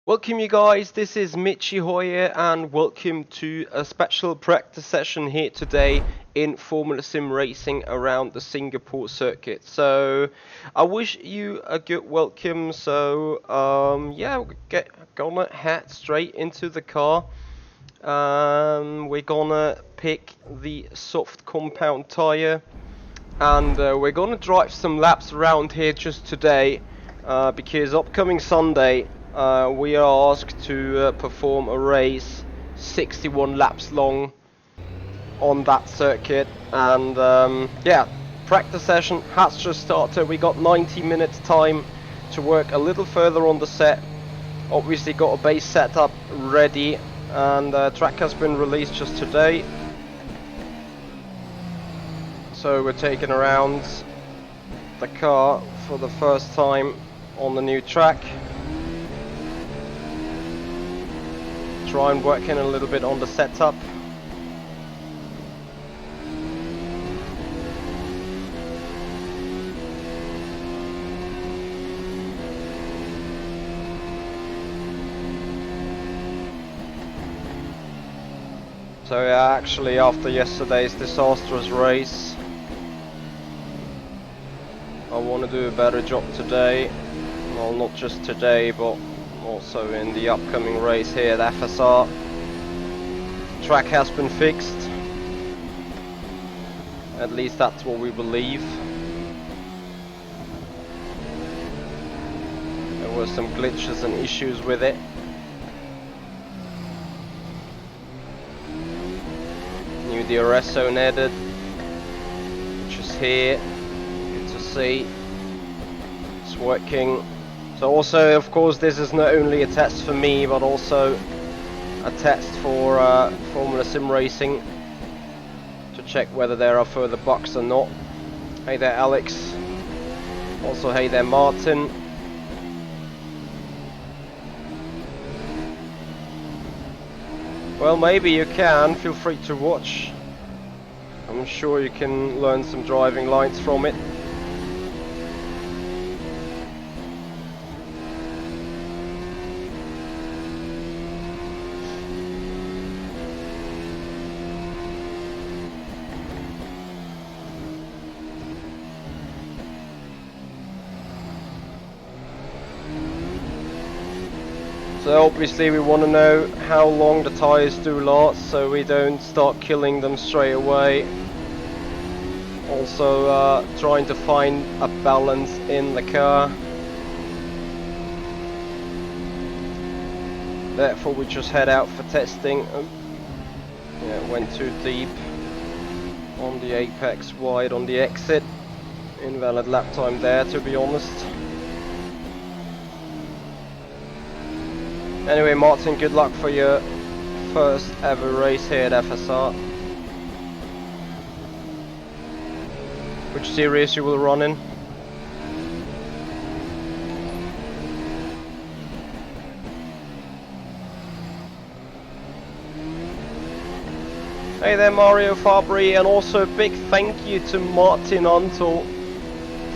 Welcome you guys, this is Mitchy Hoyer and welcome to a special practice session here today in Formula Sim Racing around the Singapore circuit. So I wish you a good welcome. So yeah, we're gonna head straight into the car. We're gonna pick the soft compound tire and we're gonna drive some laps around here just today because upcoming Sunday we are asked to perform a race 61 laps long on that circuit, and yeah, practice session has just started. We got 90 minutes time to work a little further on the set. Obviously got a base setup ready, and track has been released just today. So we're taking around the car for the first time on the new track. Try and work in a little bit on the setup. So yeah, actually after yesterday's disastrous race, I want to do a better job today. Well, not just today, but also in the upcoming race here at FSR. Track has been fixed. At least that's what we believe. There were some glitches and issues with it. New DRS zone added, which is here. Good to see. It's working. So also, of course, this is not only a test for me, but also a test for Formula Sim Racing to check whether there are further bugs or not. Hey there, Alex. Also, hey there, Martin. Well, maybe you can. Feel free to watch. I'm sure you can learn some driving lines from it. So obviously we want to know how long the tires do last, so we don't start killing them straight away. Also trying to find a balance in the car. Therefore we just head out for testing. Oh, yeah, went too deep on the apex, wide on the exit. Invalid lap time there, to be honest. Anyway, Martin, good luck for your first ever race here at FSR. Which series you will run in? Hey there, Mario Fabri, and also a big thank you to Martin Untel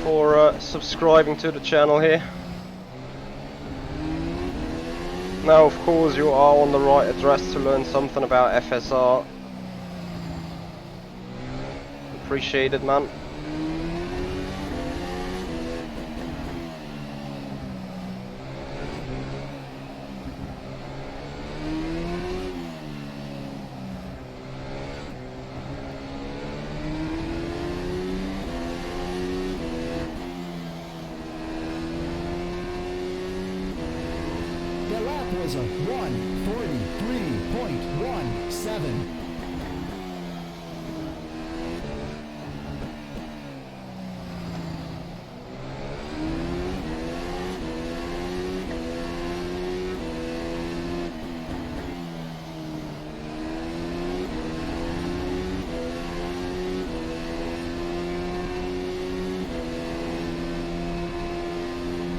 for subscribing to the channel here. Now, of course, you are on the right address to learn something about FSR. Appreciate it, man. The lap was a 1:43.17.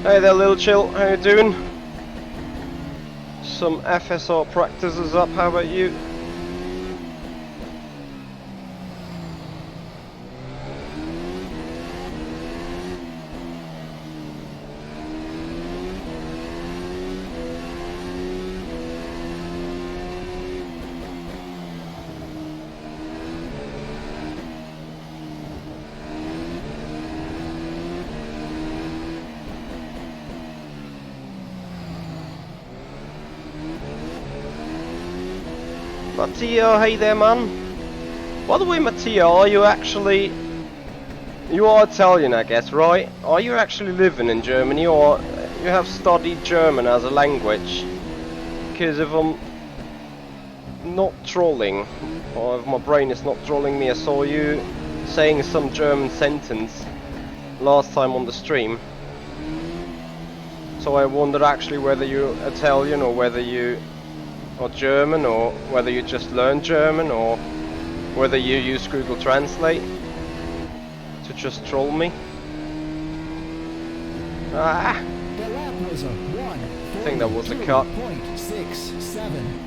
Hey there, Lil Chill, how you doing? Some FSR practices up, how about you? Matteo, hey there, man. By the way, Matteo, are you actually... You are Italian, I guess, right? Are you actually living in Germany, or you have studied German as a language? Because if I'm not trolling, or if my brain is not trolling me, I saw you saying some German sentence last time on the stream. So I wondered actually whether you're Italian, or whether you are German, or whether you just learned German, or whether you use Google Translate to just troll me. Ah! The lap was a 1. I think that was a cut. 0.67.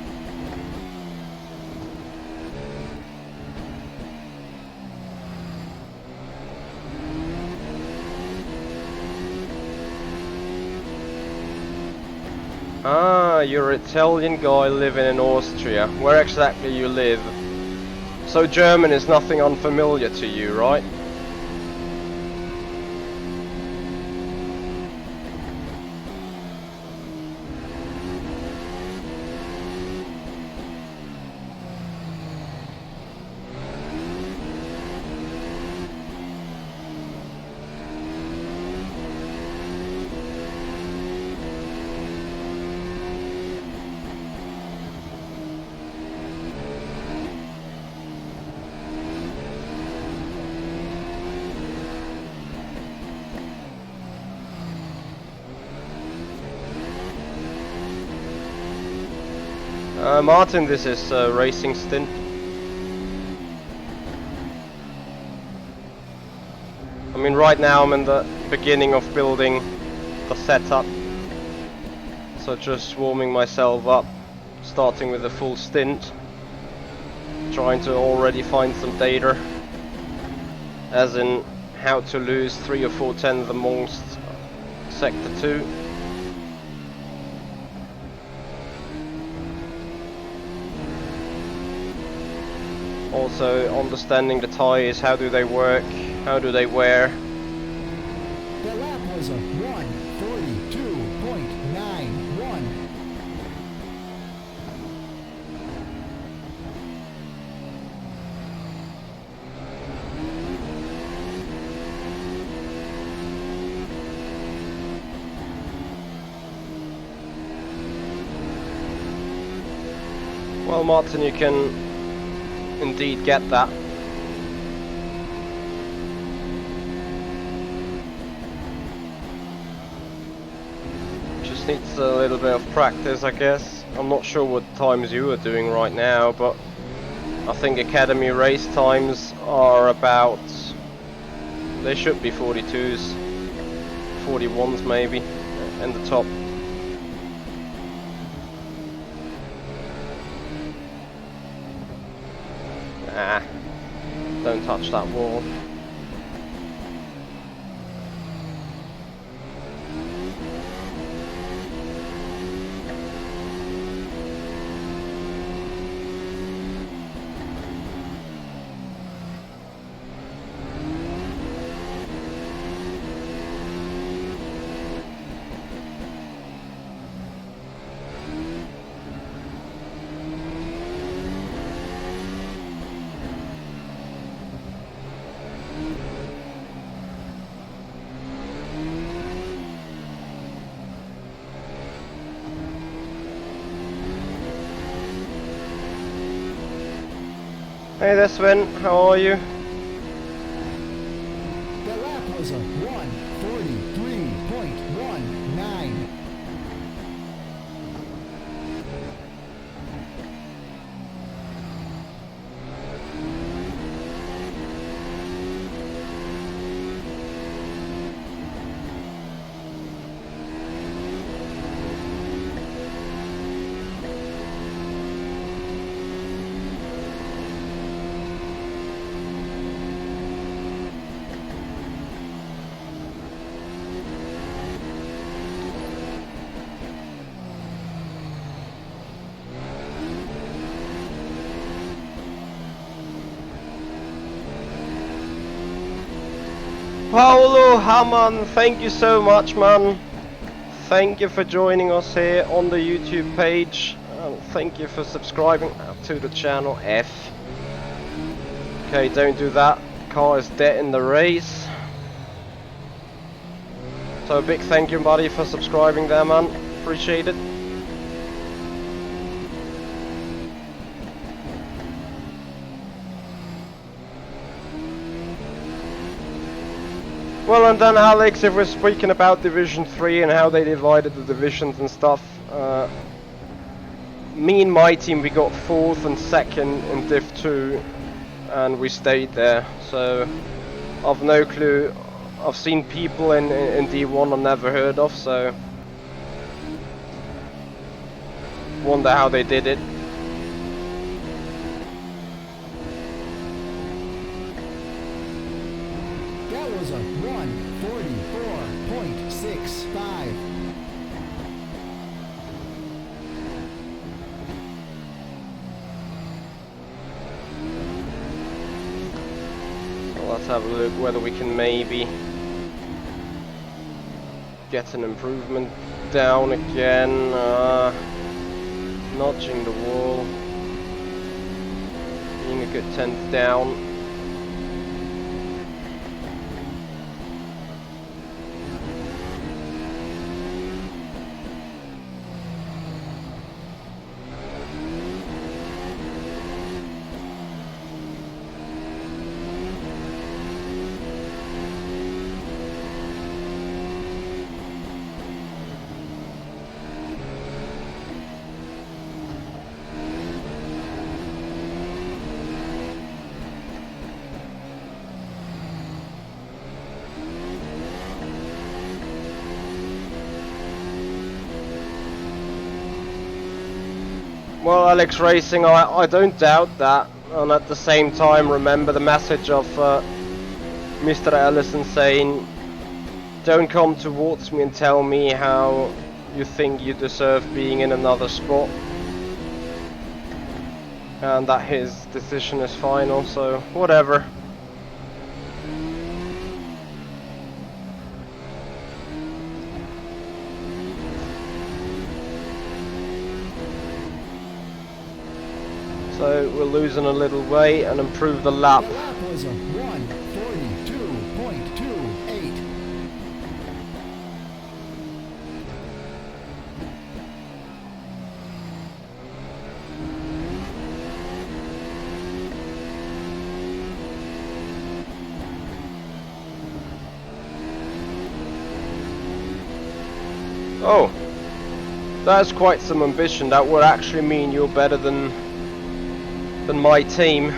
Ah, you're an Italian guy living in Austria. Where exactly you live? So German is nothing unfamiliar to you, right? Martin, this is a racing stint. I mean, right now I'm in the beginning of building the setup. So just warming myself up, starting with a full stint. Trying to already find some data. As in how to lose 3 or 4 tenths amongst Sector 2. Also understanding the tyres, how do they work, how do they wear. The lap was a 1:42.91. Well, Martin, you can indeed get that. Just needs a little bit of practice, I guess. I'm not sure what times you are doing right now, but I think academy race times are about... They should be 42s, 41s maybe, in the top. Ah, don't touch that wall. Hey there, Sven, how are you? The lap was a 1:43.19. Paolo Hamann, thank you so much, man. Thank you for joining us here on the YouTube page. and thank you for subscribing to the channel. F. Okay, don't do that. Car is dead in the race. So a big thank you, buddy, for subscribing there, man. Appreciate it. Well, and then Alex, if we're speaking about Division 3 and how they divided the divisions and stuff, me and my team, we got 4th and 2nd in Div 2, and we stayed there. So I've no clue. I've seen people in D1 I've never heard of, so wonder how they did it. That was a 1:44.65. Well, let's have a look whether we can maybe get an improvement down again. Nudging the wall, being a good 10th down. Well, Alex Racing, I don't doubt that, and at the same time remember the message of Mr. Ellison saying, don't come towards me and tell me how you think you deserve being in another spot, and that his decision is final, so whatever. So we're losing a little weight and improve the lap. The lap was a 1:42.28. Oh, that's quite some ambition. That would actually mean you're better than my team.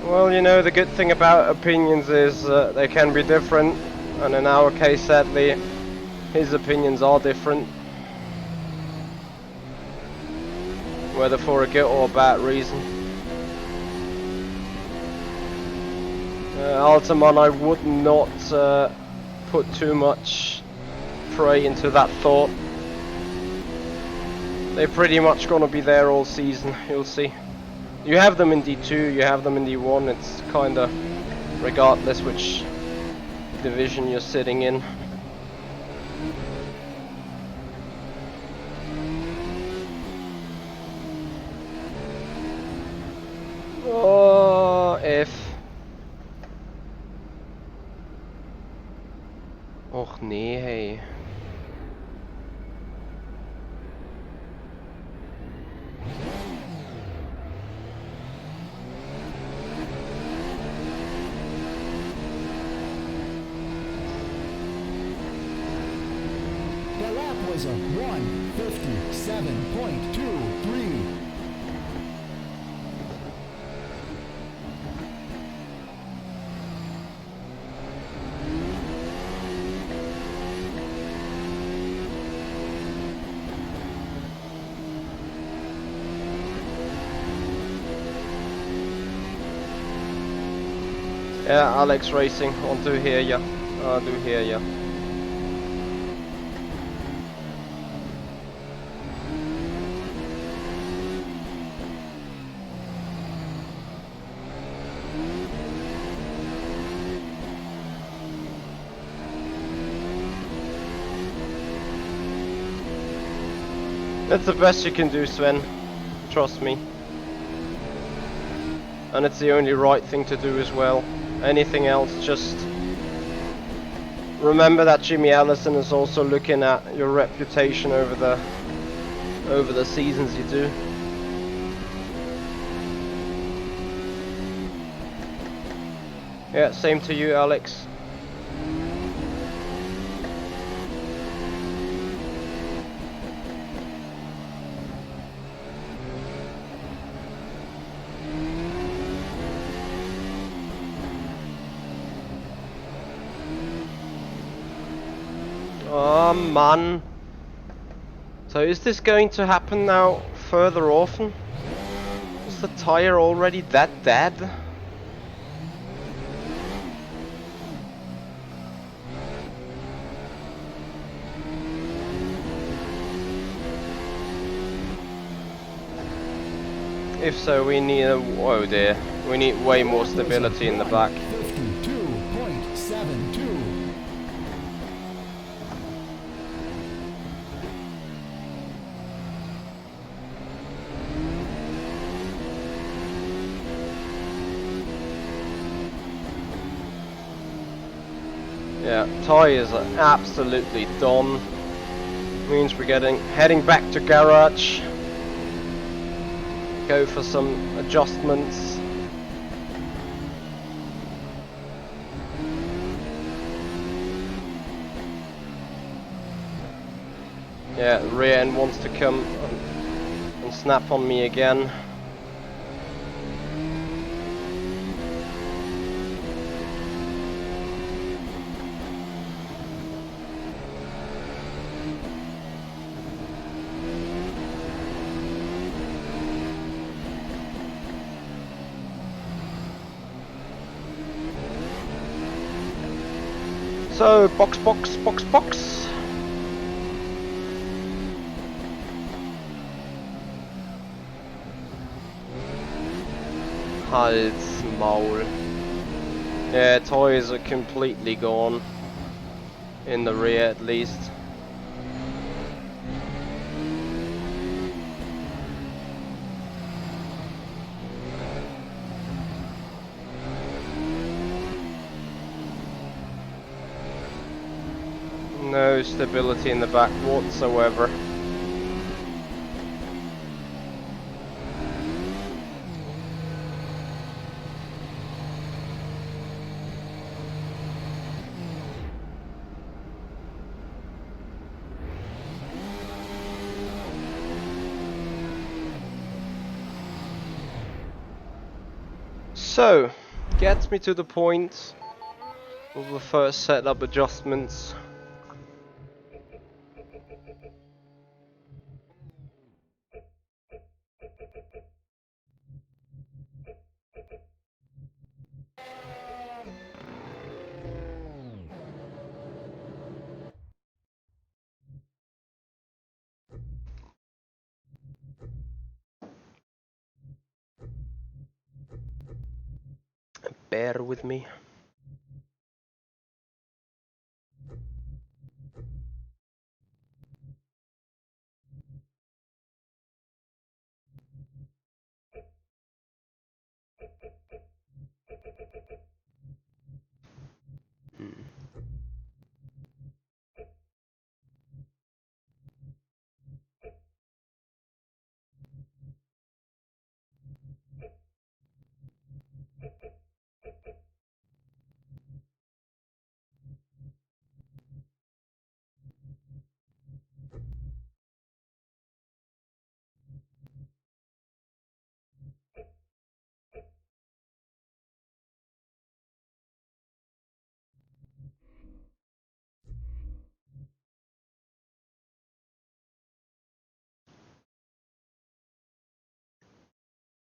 Well, you know, the good thing about opinions is they can be different, and in our case, sadly, his opinions are different, whether for a good or a bad reason. Altaman, I would not put too much prey into that thought. They're pretty much gonna be there all season, you'll see. You have them in D2, you have them in D1, it's kinda regardless which division you're sitting in. Oh, F. Och nee, hey. The lap was a 1:57.23. Yeah, Alex Racing, I do hear ya. I do hear ya. That's the best you can do, Sven. Trust me. And it's the only right thing to do as well. Anything else, just remember that Jimmy Allison is also looking at your reputation over the seasons you do. Yeah, same to you, Alex. Oh man. So is this going to happen now further often? Is the tire already that dead? If so, we need a... oh dear. We need way more stability in the back. 52.72. Yeah, tyres are absolutely done. Means we're heading back to garage. Go for some adjustments. Yeah, the rear end wants to come and snap on me again. So, box. Halt's Maul. Yeah, toys are completely gone. In the rear at least. No stability in the back whatsoever. So, gets me to the point of the first setup adjustments. Bear with me.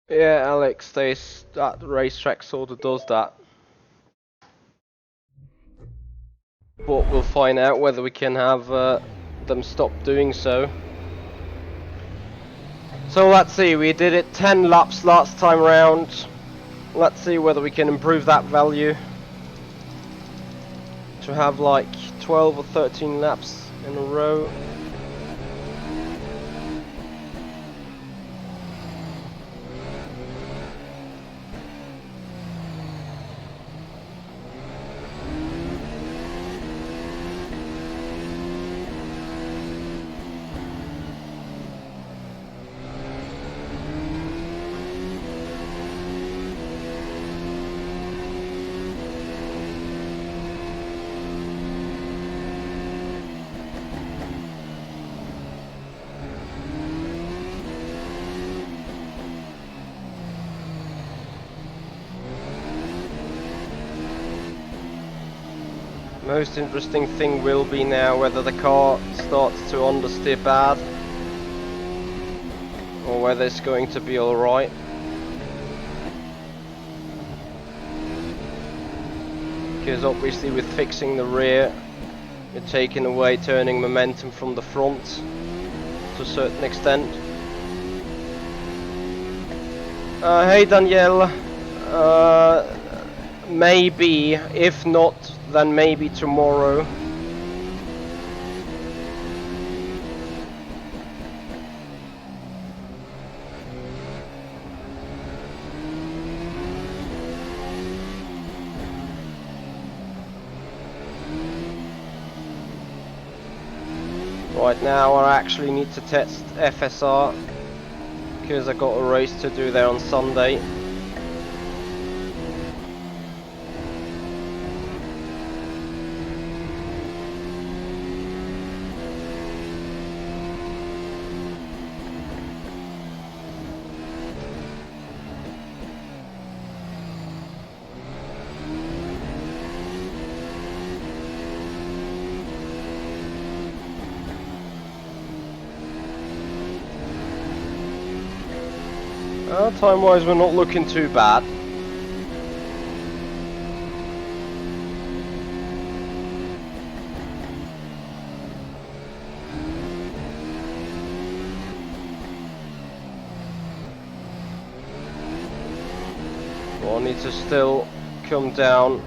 Yeah, Alex, that racetrack sort of does that. But we'll find out whether we can have them stop doing so. So let's see, we did it 10 laps last time round. Let's see whether we can improve that value to have like 12 or 13 laps in a row. Most interesting thing will be now whether the car starts to understeer bad or whether it's going to be alright. Because obviously with fixing the rear, you're taking away turning momentum from the front to a certain extent. Hey Danielle, maybe, if not, then maybe tomorrow. Right now I actually need to test FSR because I got a race to do there on Sunday. Time-wise, we're not looking too bad. Well, I need to still come down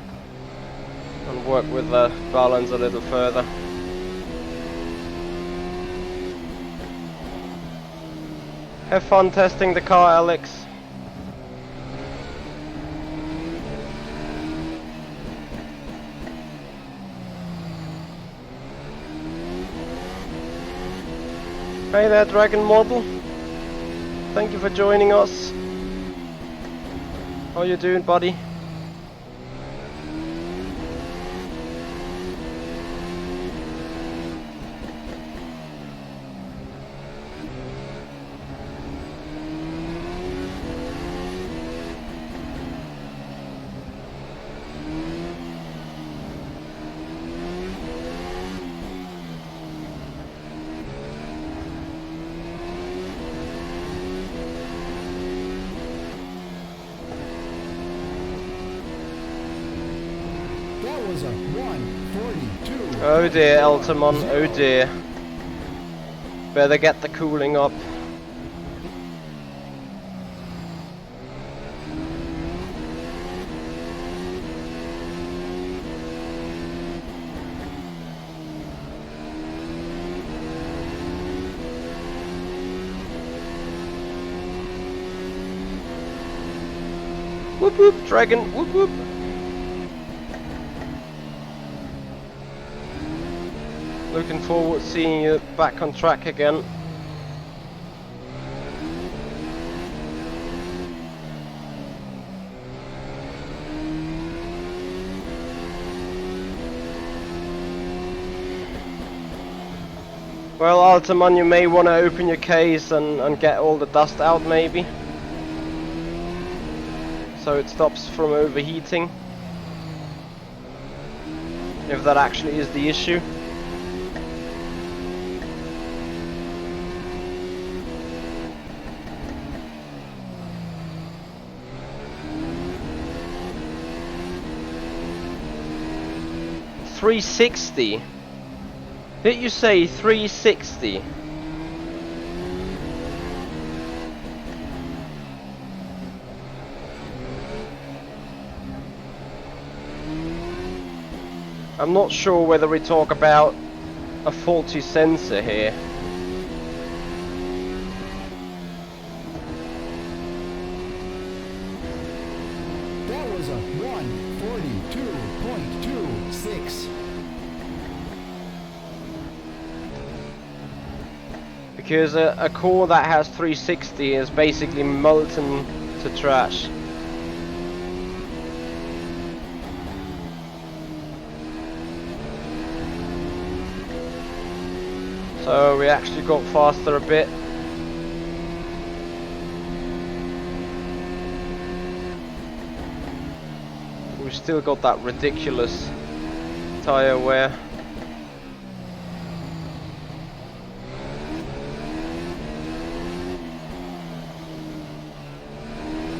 and work with the balance a little further. Have fun testing the car, Alex. Hey there, Dragon Model. Thank you for joining us. How you doing, buddy? Was a 1:42. Oh dear, Elterman, oh dear. Better get the cooling up. Whoop whoop, Dragon, whoop whoop. Looking forward to seeing you back on track again. Well, Altaman, you may want to open your case and get all the dust out maybe, so it stops from overheating, if that actually is the issue. $360? Did you say 360? I'm not sure whether we talk about a faulty sensor here. That was a 1:42.26. Because a core that has 360 is basically molten to trash. So we actually got faster a bit. We've still got that ridiculous tire wear.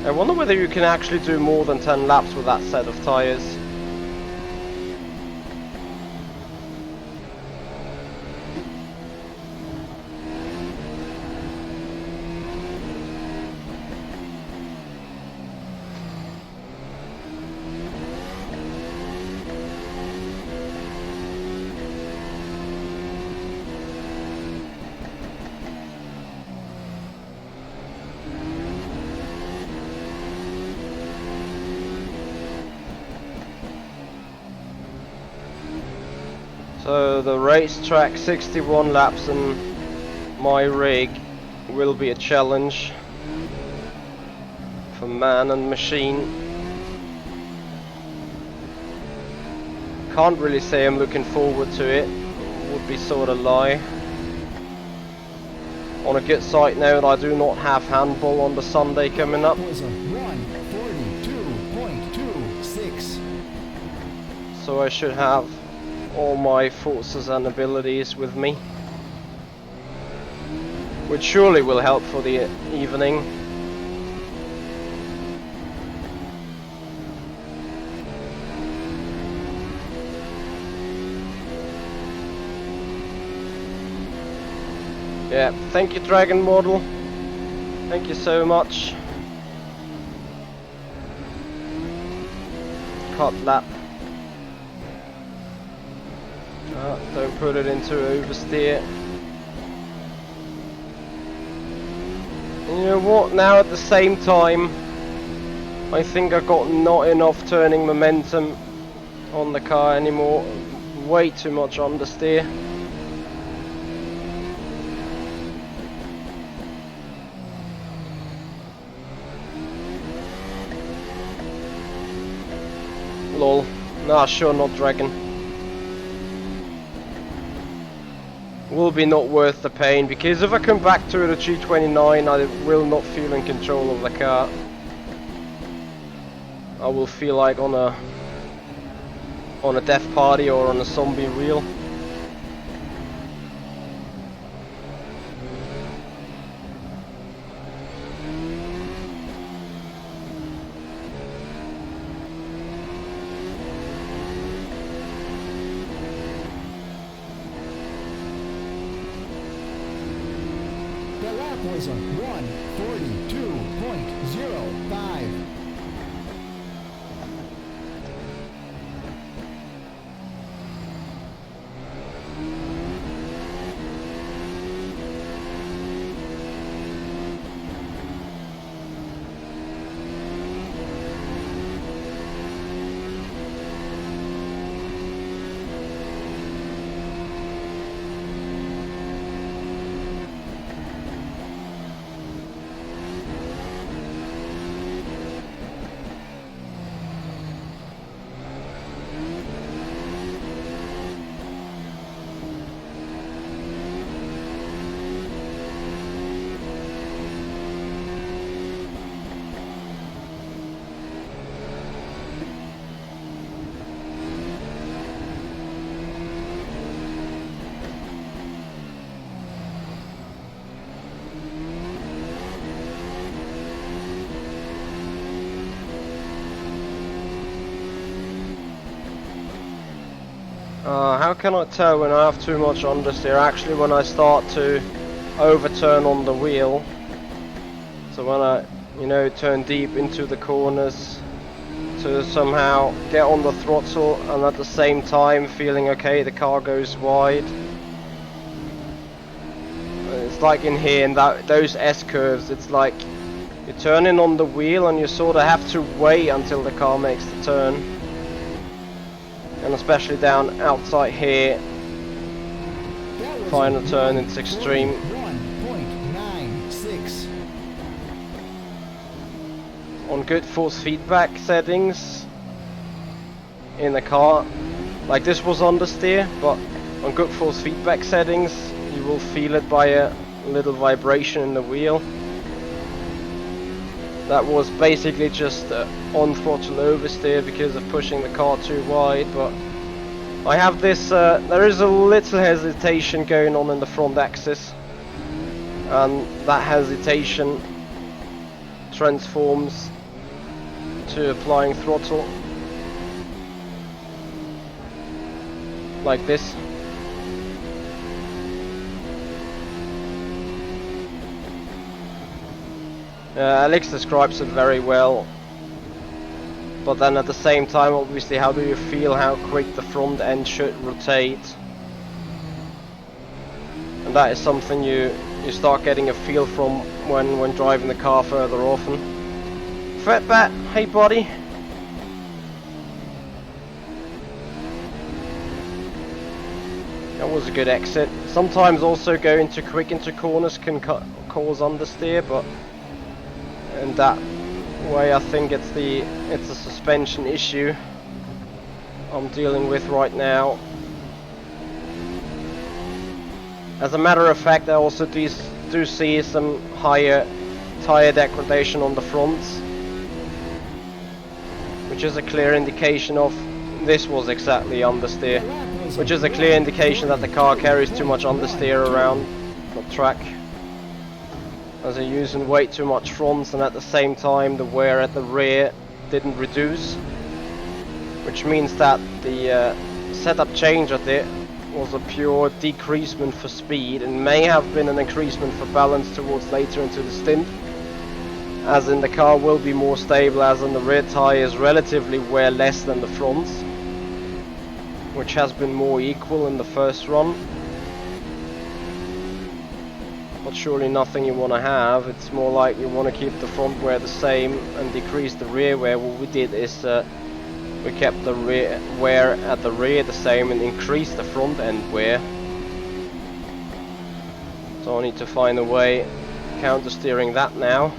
I wonder whether you can actually do more than 10 laps with that set of tires. So the racetrack 61 laps in my rig will be a challenge for man and machine. Can't really say I'm looking forward to it, would be sort of lie. On a good side note, I do not have handball on the Sunday coming up. That was a 1:42.26. So I should have all my forces and abilities with me, which surely will help for the evening. Yeah, thank you Dragon Model, thank you so much. Cut lap. Don't put it into oversteer. And you know what, now at the same time I think I got not enough turning momentum on the car anymore. Way too much understeer. Lol. Nah, sure not Dragon. Will be not worth the pain, because if I come back to the G29 I will not feel in control of the car. I will feel like on a death party or on a zombie wheel. The lap was a 1:42.05. How can I tell when I have too much understeer? Actually, when I start to overturn on the wheel. So when I, you know, turn deep into the corners to somehow get on the throttle and at the same time feeling okay, the car goes wide. It's like in here in those S curves, it's like you're turning on the wheel and you sort of have to wait until the car makes the turn. And especially down outside here, final turn, it's extreme. 1.96. On good force feedback settings in the car, like this was understeer, but on good force feedback settings you will feel it by a little vibration in the wheel. That was basically just on throttle oversteer because of pushing the car too wide, but I have this, there is a little hesitation going on in the front axis, and that hesitation transforms to applying throttle like this. Alex describes it very well, but then at the same time, obviously, how do you feel how quick the front end should rotate? And that is something you start getting a feel from when driving the car further often. Fatbat, hey buddy. That was a good exit. Sometimes also going too quick into corners can cause understeer, but in that way I think it's a suspension issue I'm dealing with right now. As a matter of fact, I also do see some higher tire degradation on the fronts, which is a clear indication of this was exactly understeer, which is a clear indication that the car carries too much understeer around the track, as they're using way too much fronts, and at the same time the wear at the rear didn't reduce, which means that the setup change at it was a pure decreasement for speed, and may have been an increasement for balance towards later into the stint, as in the car will be more stable, as in the rear tyres relatively wear less than the fronts, which has been more equal in the first run. But surely nothing you want to have. It's more like you want to keep the front wear the same and decrease the rear wear. What we did is we kept the rear wear at the rear the same and increased the front end wear. So I need to find a way counter steering that now.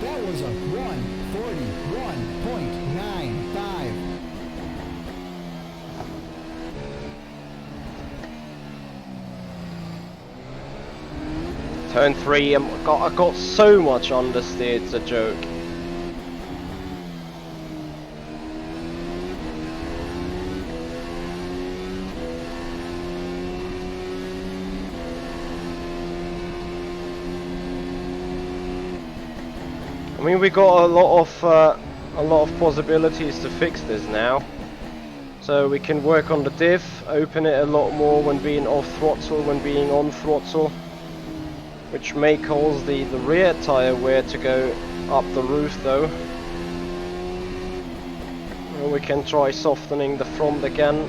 That was a 1:41.95. Turn 3, I got so much understeer, it's a joke. I mean, we got a lot of possibilities to fix this now. So we can work on the diff, open it a lot more when being off throttle, when being on throttle, which may cause the rear tire wear to go up the roof though. And we can try softening the front again,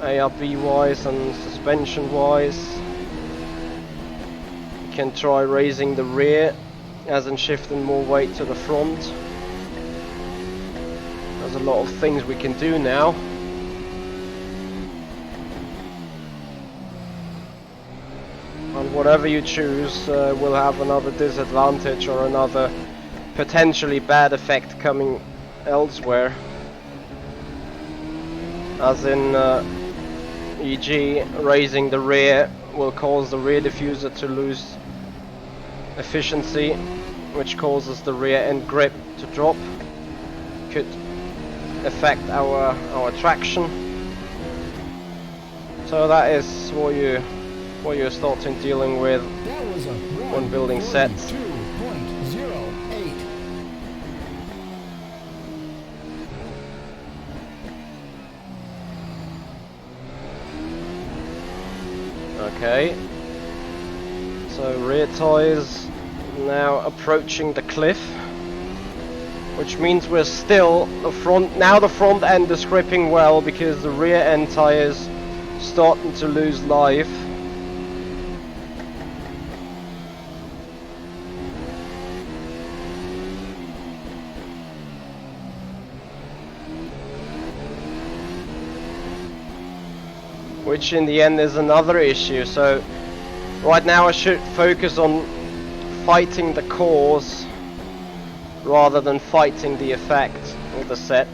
ARB wise and suspension wise. We can try raising the rear, as in shifting more weight to the front. There's a lot of things we can do now. And whatever you choose will have another disadvantage or another potentially bad effect coming elsewhere. As in, e.g. raising the rear will cause the rear diffuser to lose efficiency, which causes the rear end grip to drop, could affect our traction. So that is what you're starting dealing with when building sets. 2.08. Okay, so rear tyres now approaching the cliff. which means we're still the front. Now the front end is gripping well because the rear end tires starting to lose life. Which in the end is another issue. So right now I should focus on fighting the cause rather than fighting the effect of the set.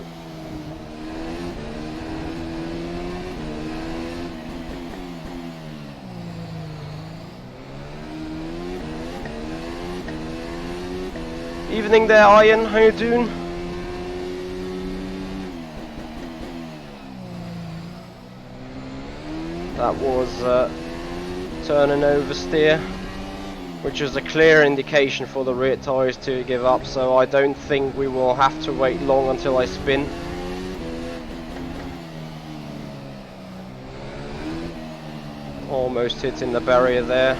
Evening there, Ian, how you doing? That was turn and oversteer, which is a clear indication for the rear tyres to give up, so I don't think we will have to wait long until I spin. Almost hitting the barrier there.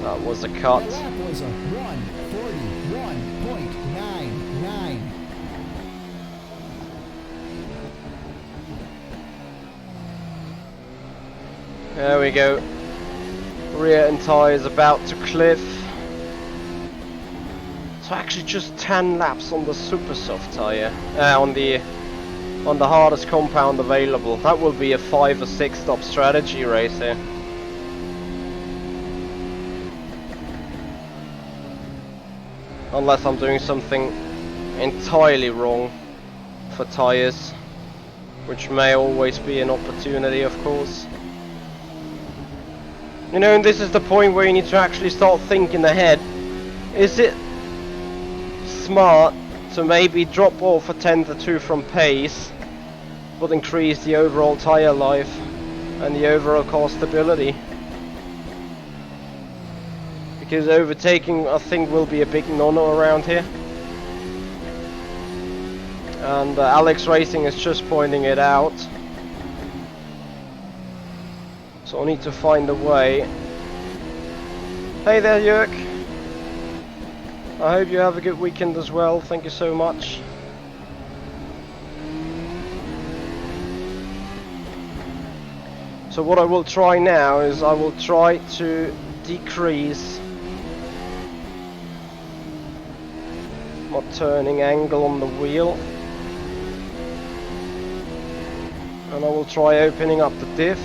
That was a cut. The lap was a 1:41.99. There we go. Rear end tyres about to cliff. So actually just 10 laps on the super soft tyre, on the hardest compound available. That will be a 5 or 6 stop strategy race here. Unless I'm doing something entirely wrong for tyres, which may always be an opportunity, of course. You know, and this is the point where you need to actually start thinking ahead. Is it smart to maybe drop off a tenth or two from pace, but increase the overall tyre life and the overall car stability? Because overtaking, I think, will be a big no-no around here. And Alex Racing is just pointing it out. So I need to find a way. Hey there, Jörg. I hope you have a good weekend as well. Thank you so much. So what I will try now is I will try to decrease my turning angle on the wheel, and I will try opening up the diff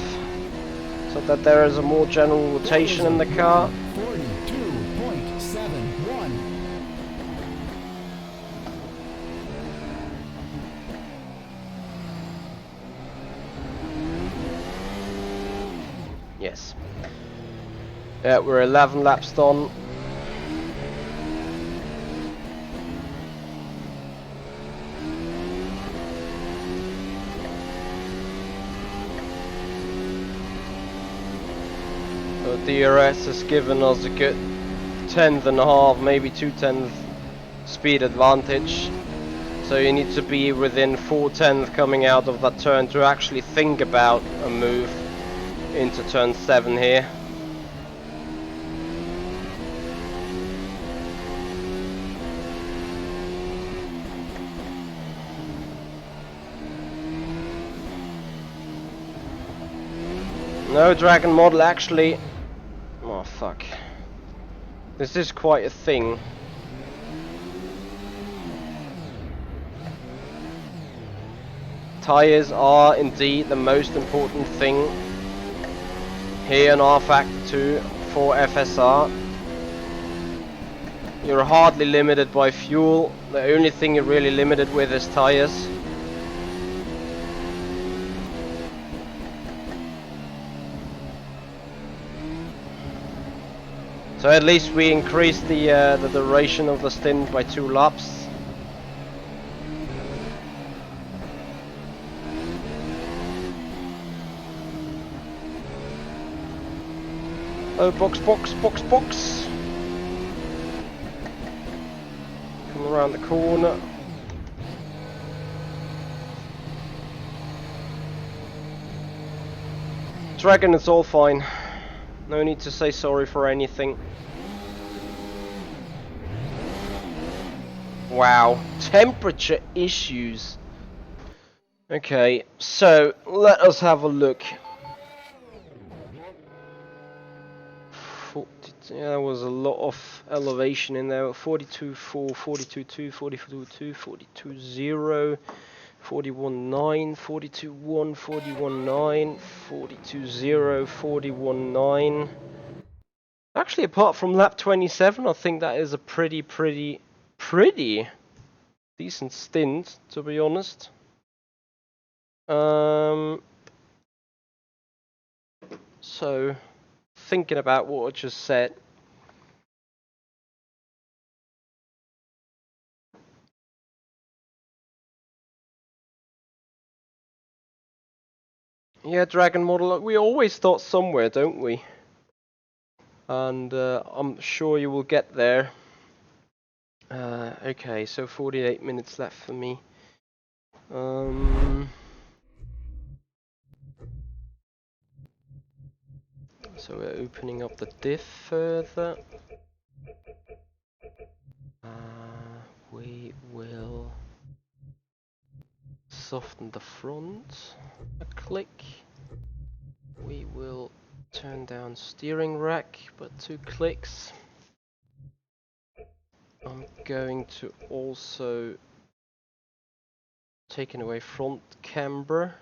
so that there is a more general rotation in the car. 42.71. Yes. Yeah, we're 11 laps done. DRS has given us a good 10.5, maybe 2/10 speed advantage. So you need to be within 4/10 coming out of that turn to actually think about a move into turn 7 here. No, Dragon model actually. Oh fuck. This is quite a thing. Tires are indeed the most important thing here in rFactor 2 for FSR. You're hardly limited by fuel. The only thing you're really limited with is tires. So at least we increased the duration of the stint by 2 laps. Oh, box, box, box, box. Come around the corner. Dragon, it's all fine. No need to say sorry for anything. Wow, temperature issues. Okay, so let us have a look. Yeah, there was a lot of elevation in there. 42.4, 42.2, 42.2, 42.0, 41.9, 42.1, 41.9, 42.0, 41.9. Actually, apart from lap 27, I think that is a pretty decent stint, to be honest. So, thinking about what I just said. Yeah, Dragon model, we always start somewhere, don't we? And I'm sure you will get there. Okay, so 48 minutes left for me. So we're opening up the diff further. We will soften the front a click. We will turn down steering rack, but 2 clicks. I'm going to also take away front camber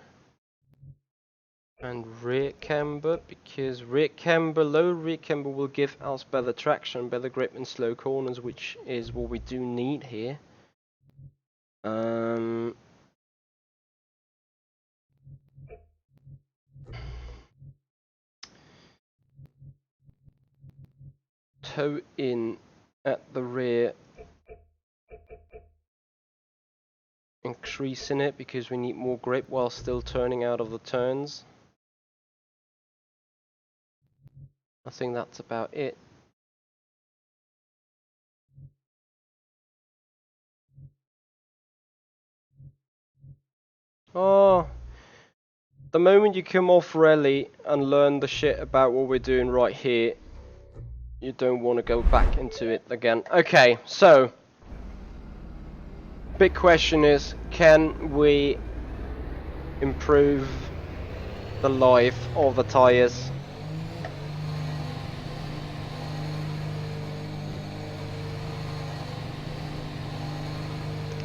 and rear camber, because low rear camber will give us better traction, better grip in slow corners, which is what we do need here. Toe in at the rear, increasing it because we need more grip while still turning out of the turns. I think that's about it. Oh, the moment you come off rally and learn the shit about what we're doing right here, you don't want to go back into it again. Okay, so big question is, can we improve the life of the tires?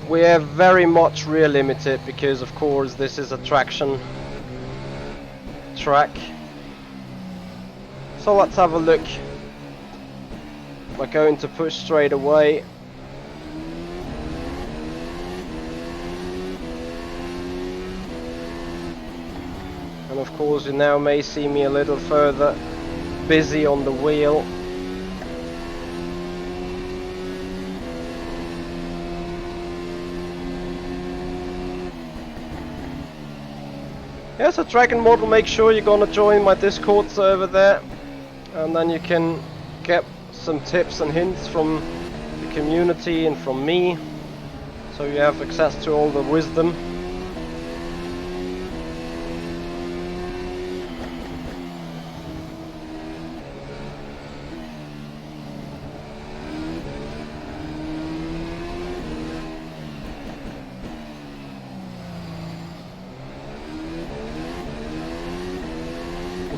We are very much rear limited because of course this is a traction track. So let's have a look. We're going to push straight away. And of course you now may see me a little further busy on the wheel. Yeah, so Dragon Model, make sure you're gonna join my Discord server there, and then you can get some tips and hints from the community and from me, so you have access to all the wisdom.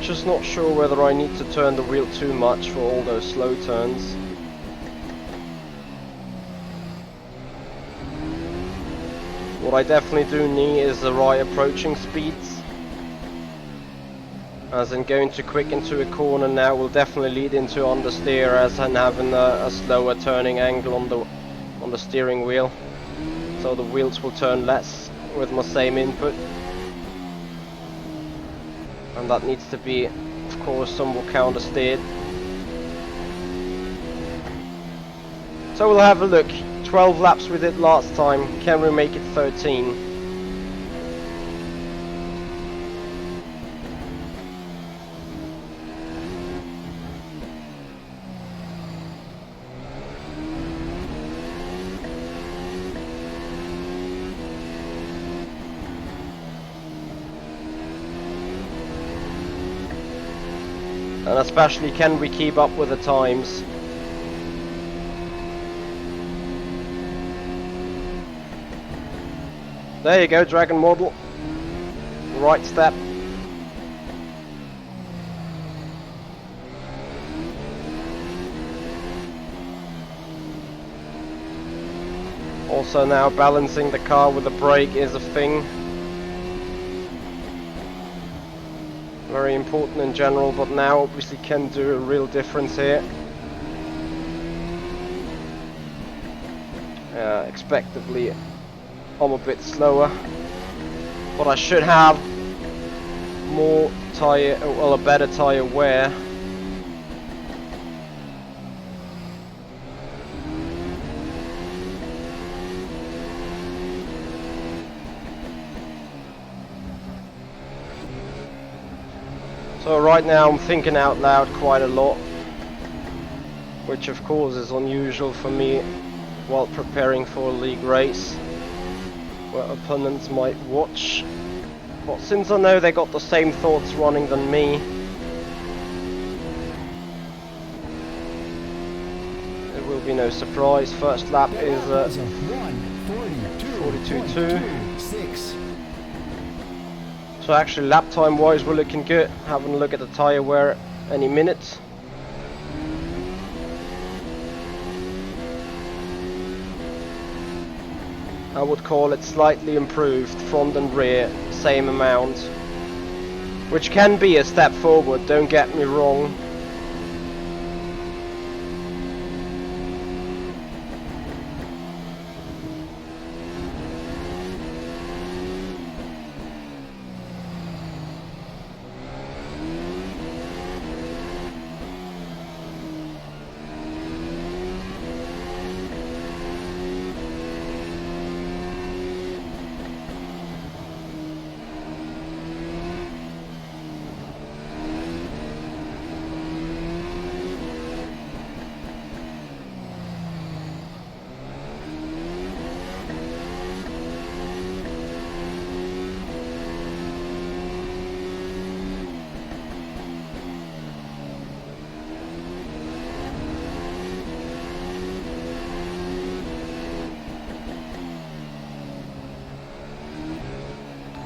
Just not sure whether I need to turn the wheel too much for all those slow turns. What I definitely do need is the right approaching speeds, as in going too quick into a corner now will definitely lead into understeer, as in having a slower turning angle on the steering wheel, so the wheels will turn less with my same input. And that needs to be, of course, somewhat counter-steered. So we'll have a look. 12 laps we did last time. Can we make it 13? And especially, can we keep up with the times? There you go, Dragon model. Right step. Also now balancing the car with the brake is a thing. Very important in general, but now obviously can do a real difference here. Expectedly I'm a bit slower, but I should have more tyre, well, a better tyre wear. So right now I'm thinking out loud quite a lot, which of course is unusual for me while preparing for a league race where opponents might watch. But since I know they got the same thoughts running than me, it will be no surprise. First lap is 42.2. So actually lap time wise we're looking good. Having a look at the tyre wear any minute. I would call it slightly improved, front and rear, same amount. Which can be a step forward, don't get me wrong.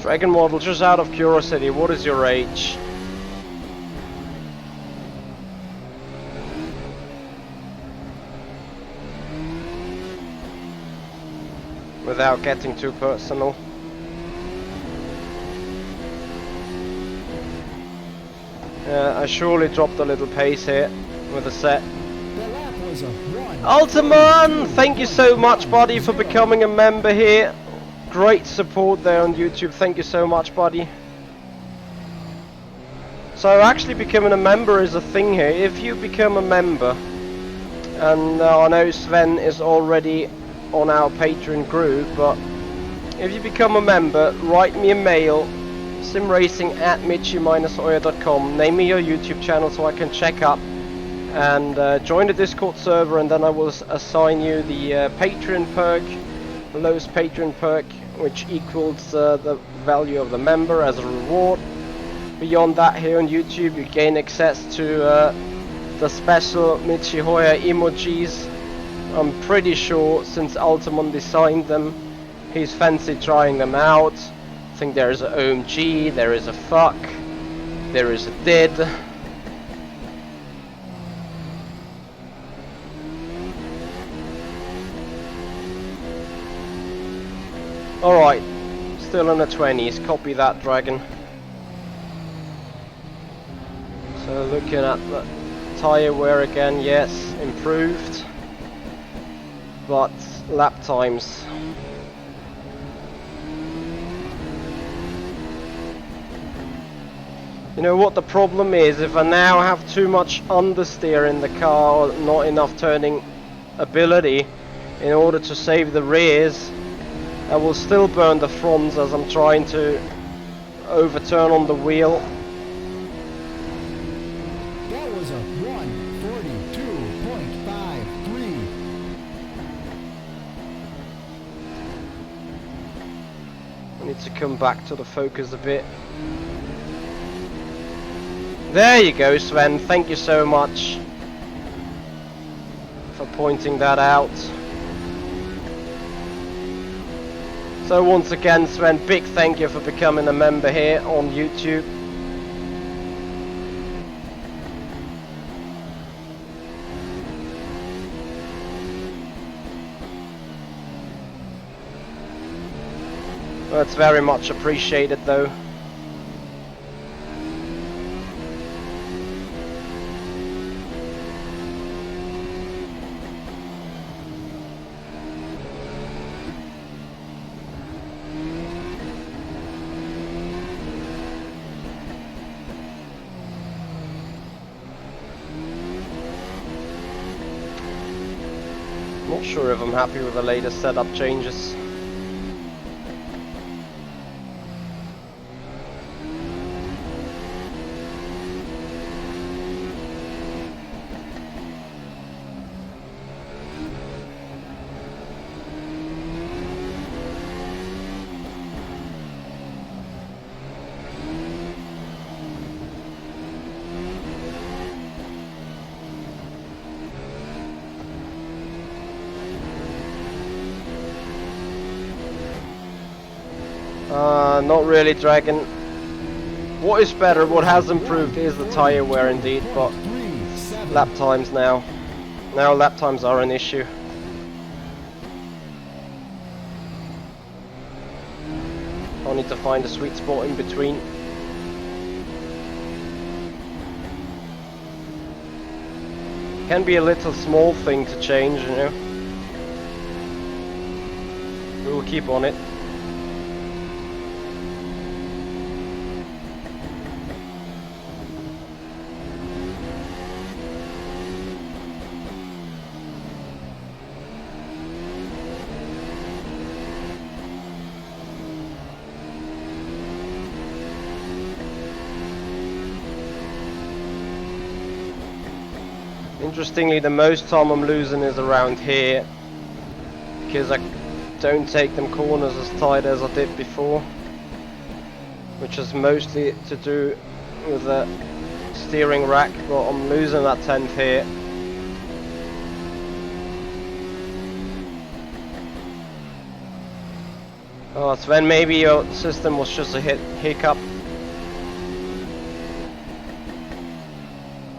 Dragon model, just out of curiosity, what is your age? Without getting too personal. I surely dropped a little pace here with a set. Ultiman, thank you so much, buddy, for becoming a member here. Great support there on YouTube, thank you so much, buddy. So actually becoming a member is a thing here. If you become a member, and I know Sven is already on our Patreon group, but if you become a member, write me a mail, simracing@michi-oya.com, name me your YouTube channel so I can check up, and join the Discord server, and then I will assign you the Patreon perk, the lowest Patreon perk, which equals the value of the member as a reward. Beyond that, here on YouTube you gain access to the special Michi Hoya emojis. I'm pretty sure since Ultimon designed them, he's fancy trying them out. I think there is a OMG, there is a fuck, there is a dead. Alright, still in the 20s, copy that, Dragon. So looking at the tyre wear again, yes, improved. But lap times. You know what the problem is? If I now have too much understeer in the car, or not enough turning ability in order to save the rears, I will still burn the fronts as I'm trying to overturn on the wheel. That was a 1:42.53. I need to come back to the focus a bit. There you go, Sven. Thank you so much for pointing that out. So once again, Sven, big thank you for becoming a member here on YouTube. That's very much appreciated though. Not sure if I'm happy with the latest setup changes. Not really, Dragon. What is better, what has improved is the tire wear indeed, but lap times now. Now lap times are an issue. I need to find a sweet spot in between. Can be a little small thing to change, you know. We will keep on it. Interestingly, the most time I'm losing is around here, because I don't take them corners as tight as I did before, which is mostly to do with the steering rack, but I'm losing that 10th here. Oh, Sven, maybe your system was just a hiccup.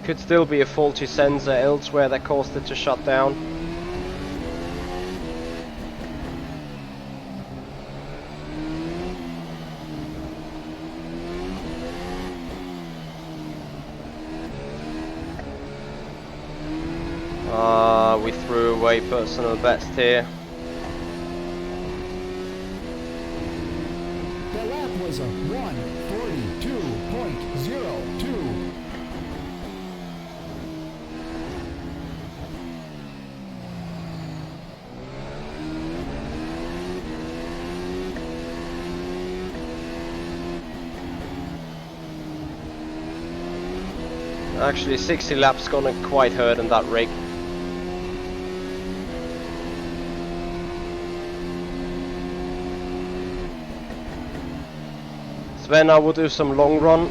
Could still be a faulty sensor elsewhere that caused it to shut down. We threw away personal best here. The lap was a 1:42.02. Actually, 60 laps gonna quite hurt in that rig. Sven, I will do some long run.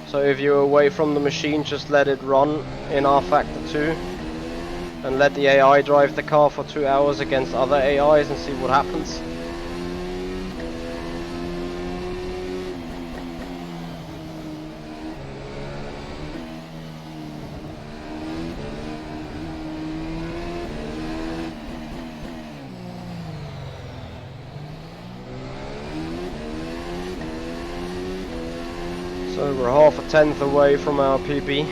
So if you're away from the machine, just let it run in rFactor 2. And let the AI drive the car for 2 hours against other AIs and see what happens. So we're half a tenth away from our PB.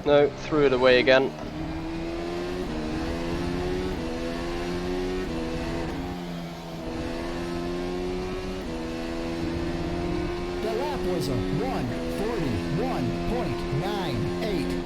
No, threw it away again. The lap was a 1:41.98.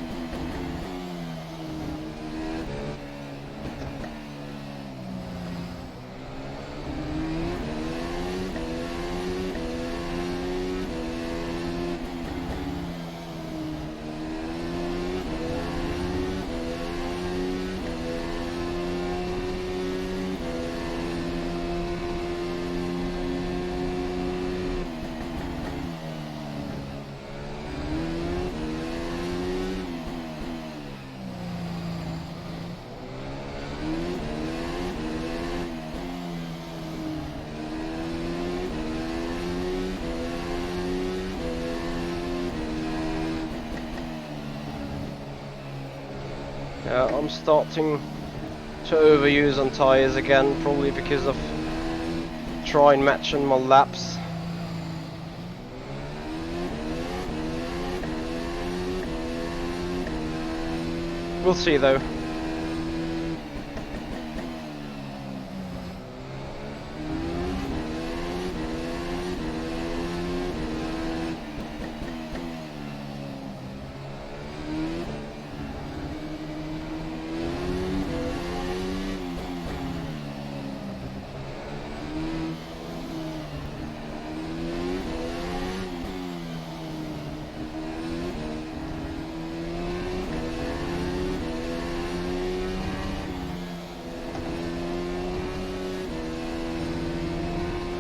I'm starting to overuse on tyres again, probably because of trying matching my laps. We'll see though.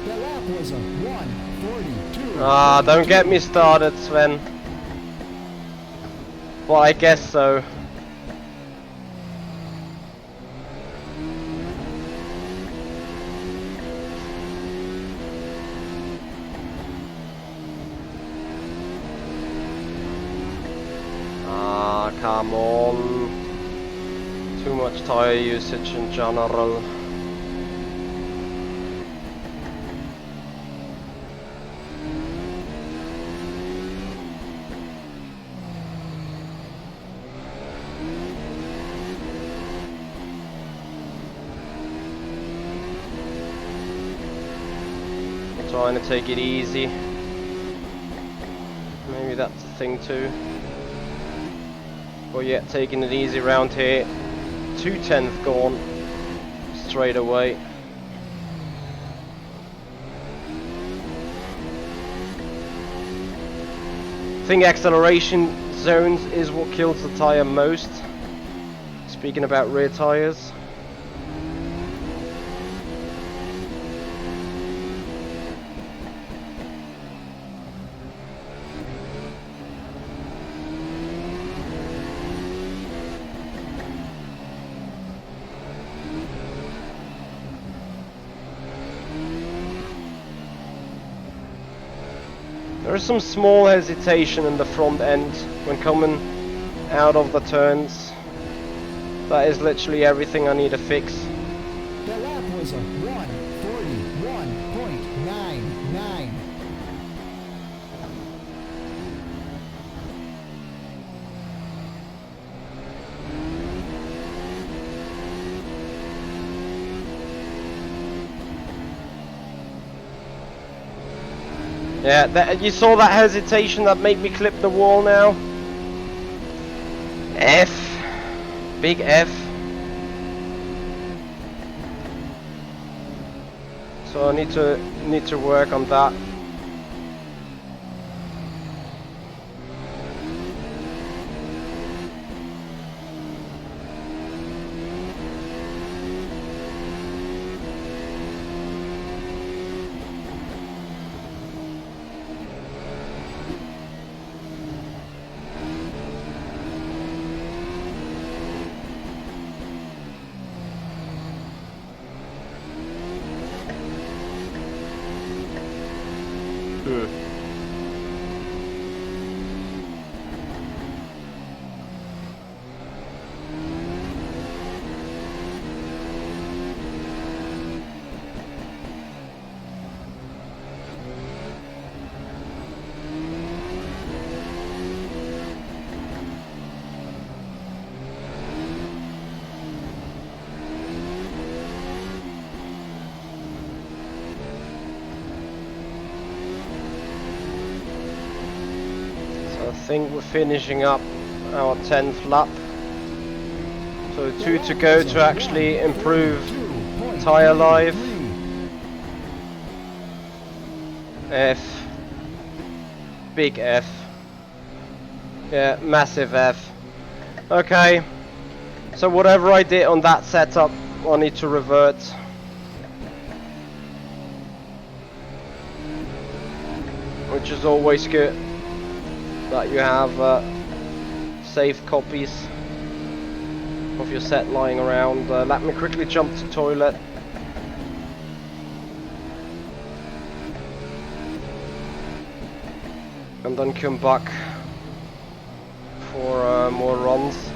The lap was a 1:42. Ah, don't get me started, Sven. Well, I guess so. Ah, come on. Too much tire usage in general. Trying to take it easy. Maybe that's the thing too. But yeah, taking it easy around here. 2/10 gone straight away. I think acceleration zones is what kills the tire most. Speaking about rear tires. There is some small hesitation in the front end when coming out of the turns. That is literally everything I need to fix. The lap was a 1:41.99. Yeah, you saw that hesitation that made me clip the wall now. F. Big F. So I need to work on that. I think we're finishing up our 10th lap. So 2 to go to actually improve tyre life. F. Big F. Yeah, massive F. Okay. So whatever I did on that setup, I need to revert. Which is always good. That you have safe copies of your set lying around. Let me quickly jump to toilet. And then come back for more runs.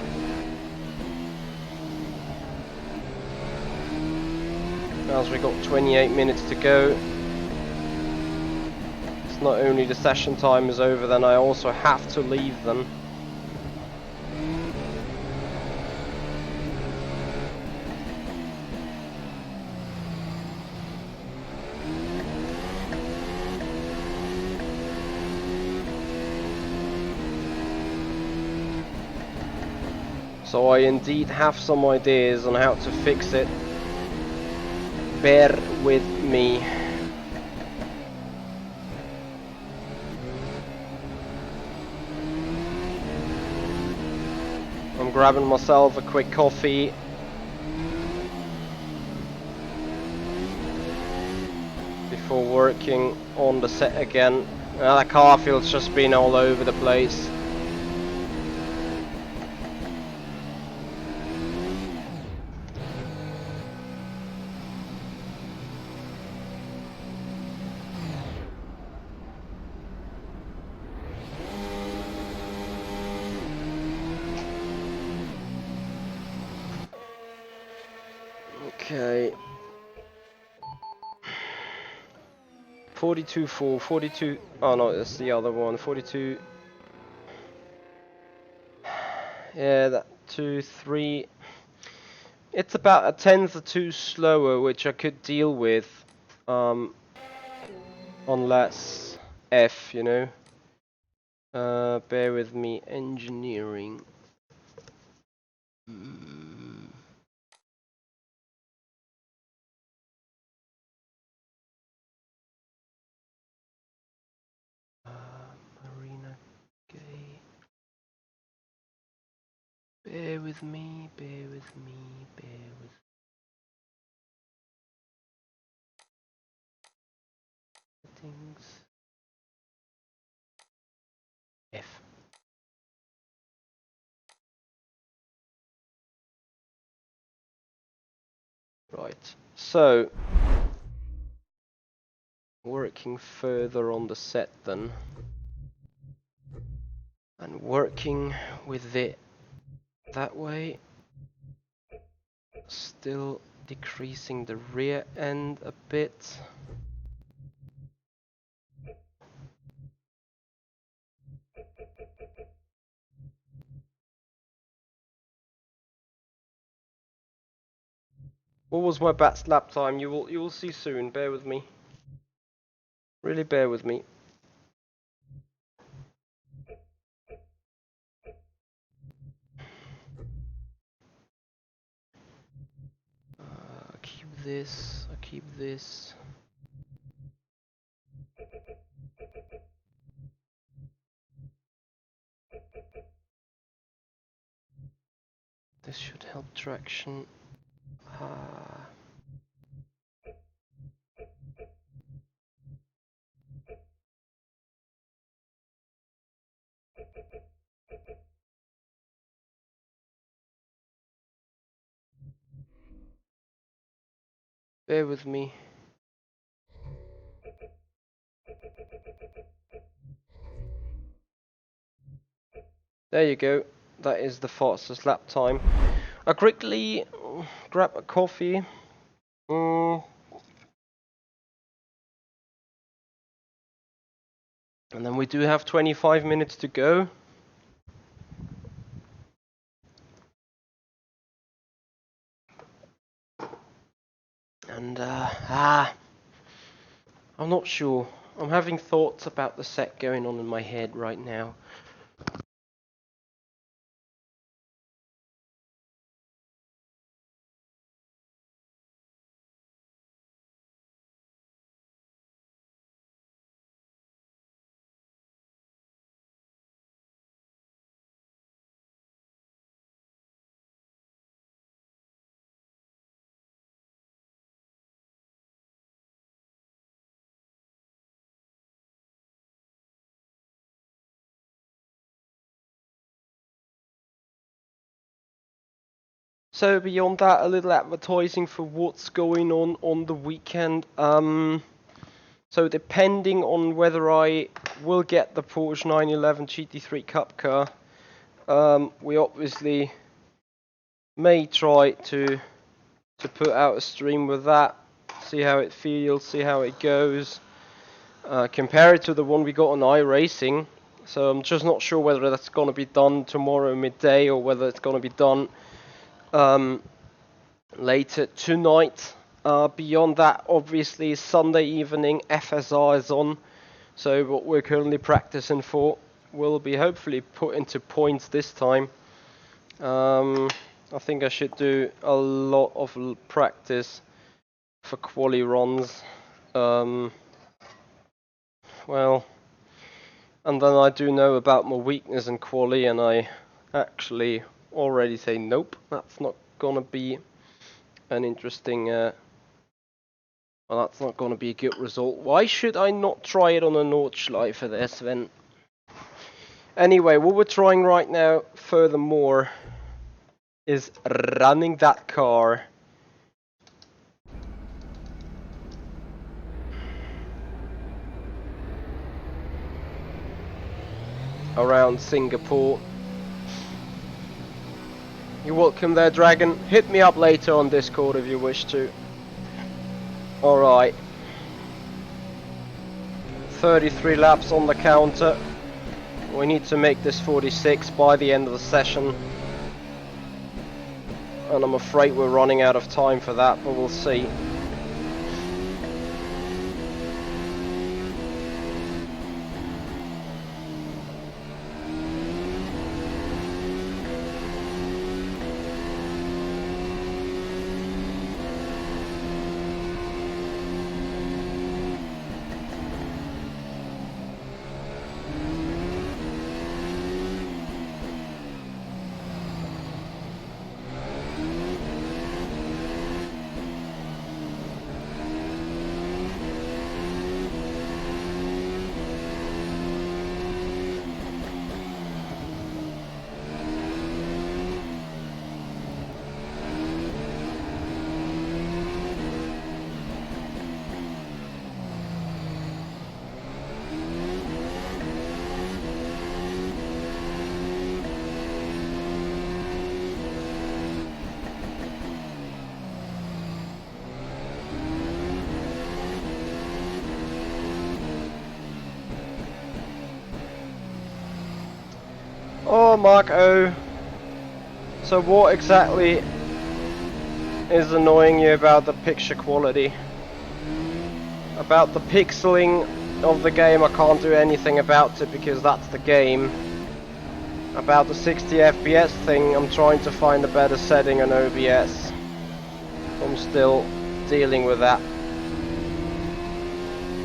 as we got 28 minutes to go. It's not only the session time is over, then I also have to leave them. So I indeed have some ideas on how to fix it. Bear with me. I'm grabbing myself a quick coffee. Before working on the set again. The car feels just been all over the place. Okay. 42.4, 42. Oh no, that's the other one. 42. Yeah, that 2, 3. It's about a tenth or two slower, which I could deal with, unless F, you know. Bear with me, engineering. Marina Gay. Bear with me, bear with me, bear with settings. F. Right, so working further on the set then, and working with it that way, still decreasing the rear end a bit. What was my best lap time? You will see soon. Bear with me. Really bear with me. Keep this. I keep this. This should help traction. Bear with me. There you go. That is the fastest lap time. I quickly grab a coffee. And then we do have 25 minutes to go. And I'm not sure. I'm having thoughts about the set going on in my head right now. So beyond that, a little advertising for what's going on the weekend. So depending on whether I will get the Porsche 911 GT3 Cup car, we obviously may try to put out a stream with that. see how it feels, see how it goes. Compare it to the one we got on iRacing. So I'm just not sure whether that's going to be done tomorrow midday or whether it's going to be done later tonight. Beyond that, obviously, Sunday evening FSR is on. So what we're currently practicing for will be hopefully put into points this time. I think I should do a lot of practice for quali runs. Well, and then I do know about my weakness in quali, and I actually already say nope, that's not gonna be an interesting, well, that's not gonna be a good result. Why should I not try it on a Nordschleife for this then? Anyway, what we're trying right now, furthermore, is running that car around Singapore. You're welcome there, Dragon. Hit me up later on Discord if you wish to. Alright. 33 laps on the counter. We need to make this 46 by the end of the session. And I'm afraid we're running out of time for that, but we'll see. Oh, Mark O. So what exactly is annoying you about the picture quality? About the pixeling of the game, I can't do anything about it because that's the game. About the 60 FPS thing, I'm trying to find a better setting on OBS. I'm still dealing with that.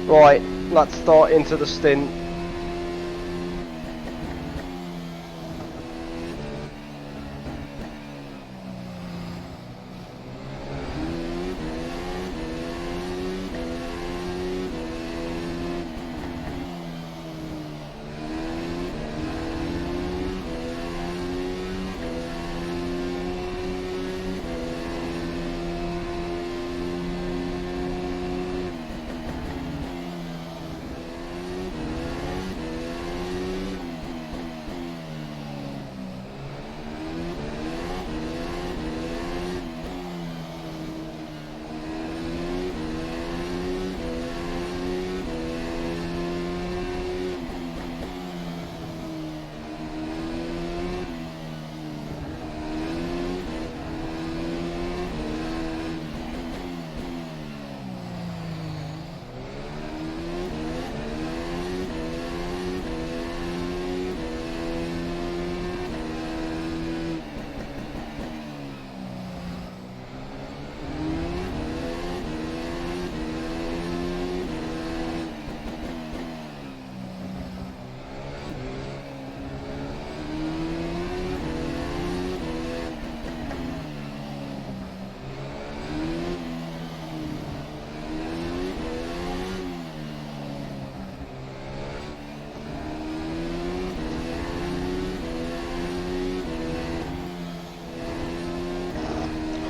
Right, let's start into the stint.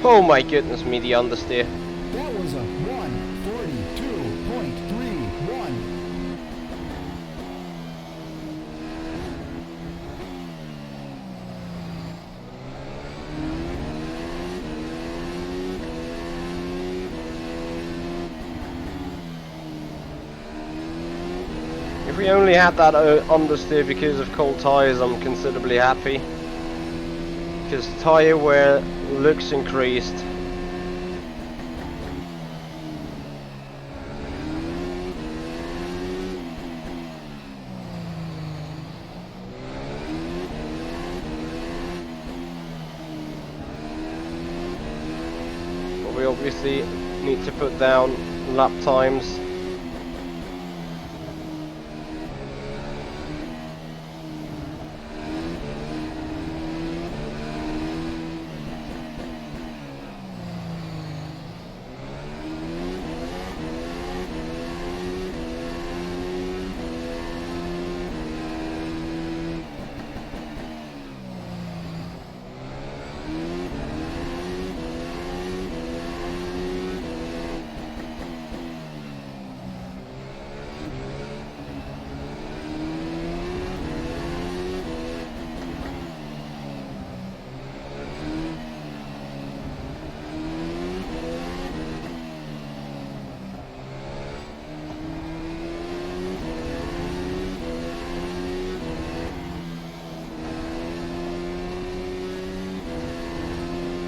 Oh my goodness me, the understeer. That was a 142.31. we only had that understeer because of cold tires, I'm considerably happy. Because tire wear looks increased. But we obviously need to put down lap times.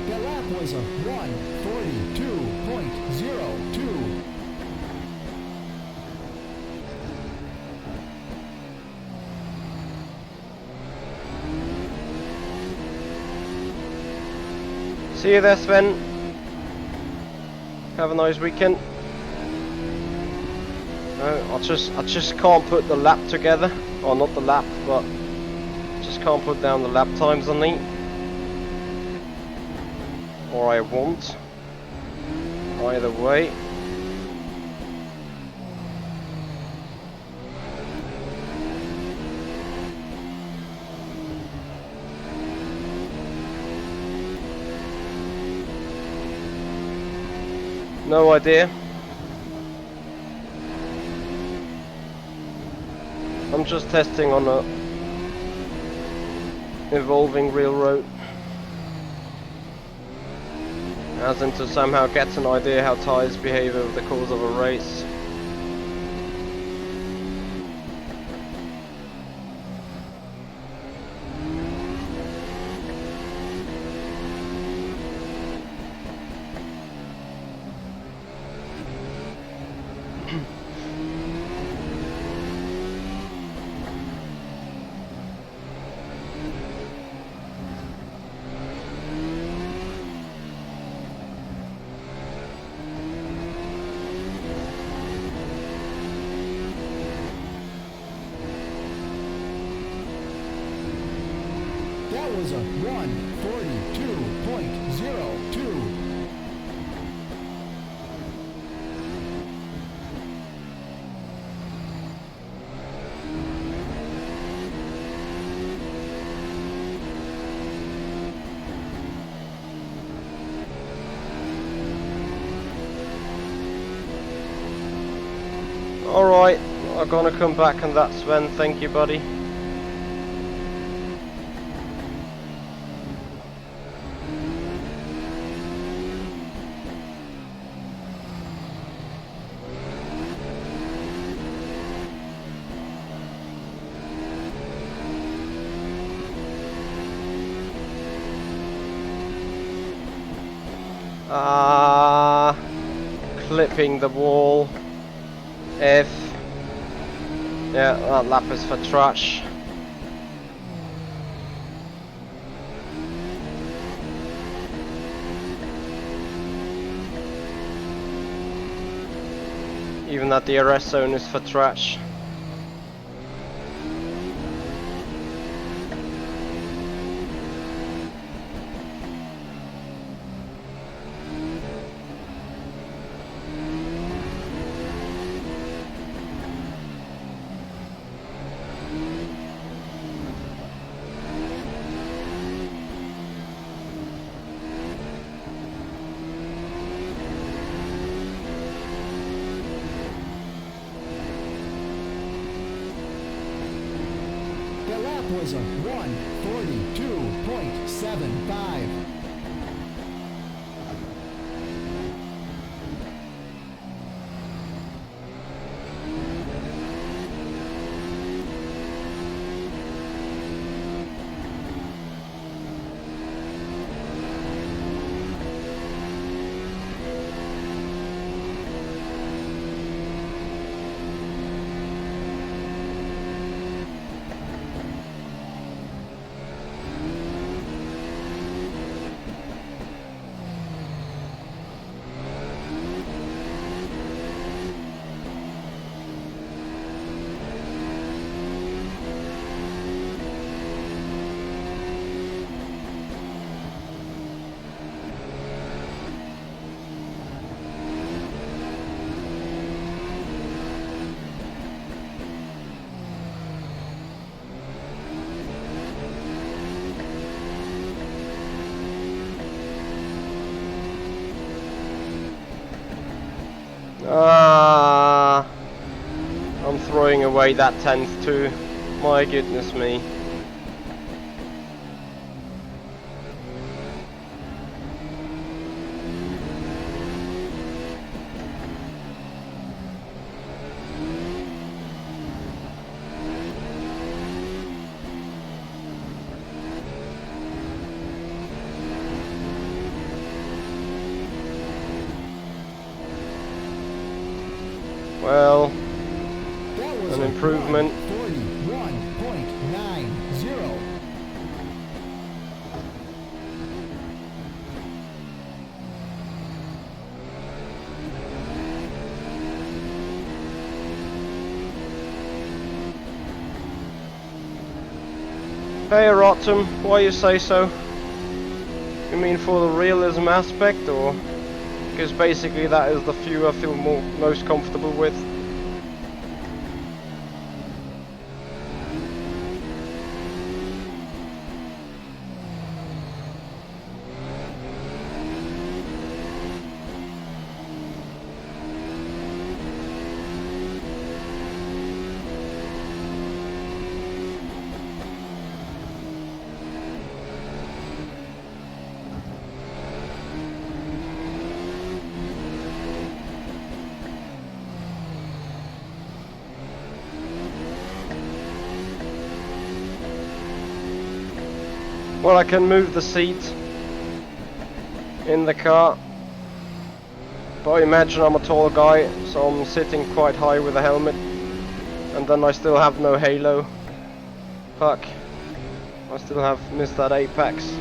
That lap was a 1:42.02. See you there, Sven. Have a nice weekend. No, I just can't put the lap together. Or not the lap, but just can't put down the lap times on me. Or I won't. Either way. No idea. I'm just testing on a evolving railroad. As in to somehow get an idea how tyres behave over the course of a race. That was a 1:42.02. Alright, I'm gonna come back on that, Sven. Thank you, buddy. Clipping the wall. F. Yeah, that lap is for trash. Even that DRS zone is for trash. That lap was a 1:42.75. Ah, I'm throwing away that 10th too. My goodness me. Well, That was an a improvement. 141.90. Hey Rotten, why you say so? You mean for the realism aspect, or because basically that is the view I feel most comfortable with? Well, I can move the seat in the car, but imagine I'm a tall guy, so I'm sitting quite high with a helmet, and then I still have no halo. Fuck, I still have missed that apex.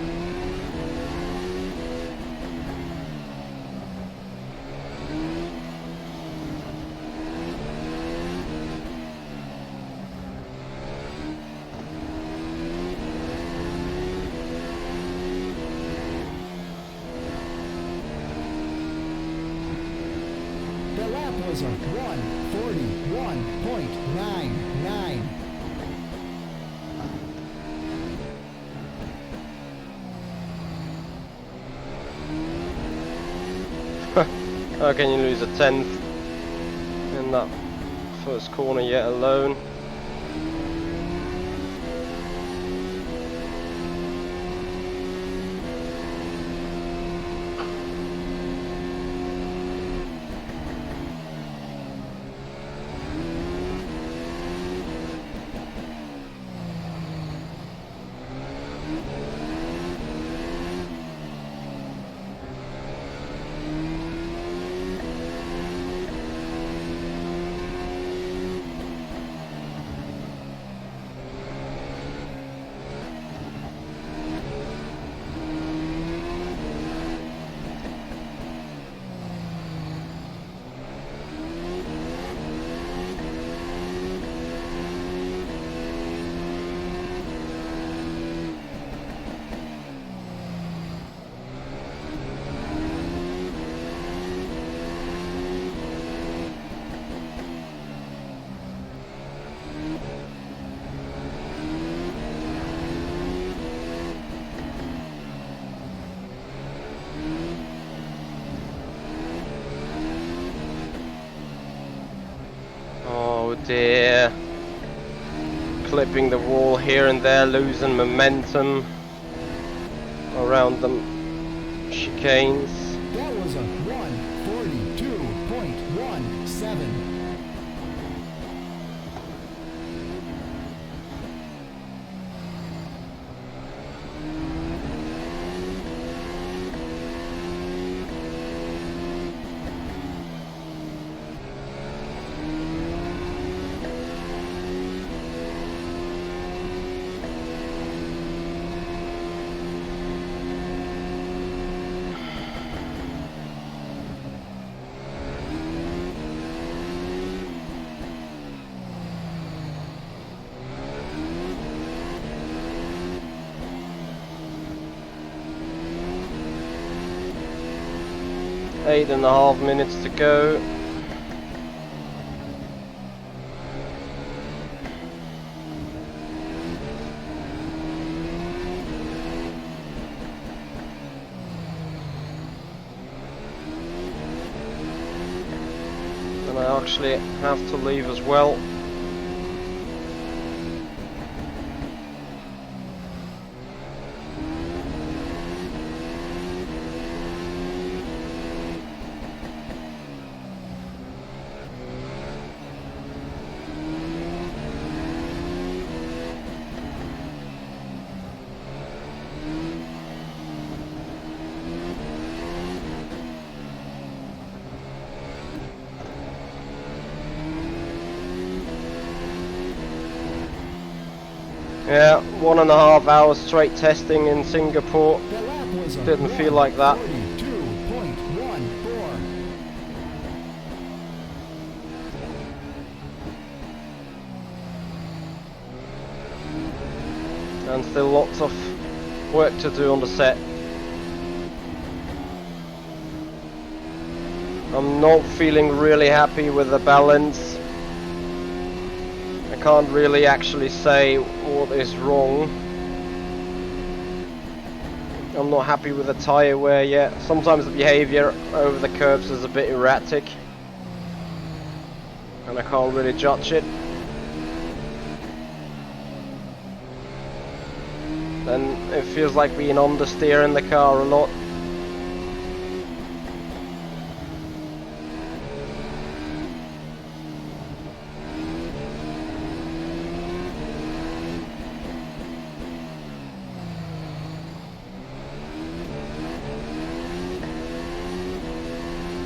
The lap was a 141.99. How can you lose a 10th in that first corner yet alone? Oh dear. Clipping the wall here and there, losing momentum around the chicanes. That was a 142.17. Eight and a half minutes to go. And I actually have to leave as well. Yeah, 1.5 hours straight testing in Singapore. The lap was a Didn't feel like that. 1:42.14. And still lots of work to do on the set. I'm not feeling really happy with the balance. I can't really actually say what is wrong. I'm not happy with the tyre wear yet. Sometimes the behavior over the curves is a bit erratic, and I can't really judge it. And it feels like being understeer in the car a lot.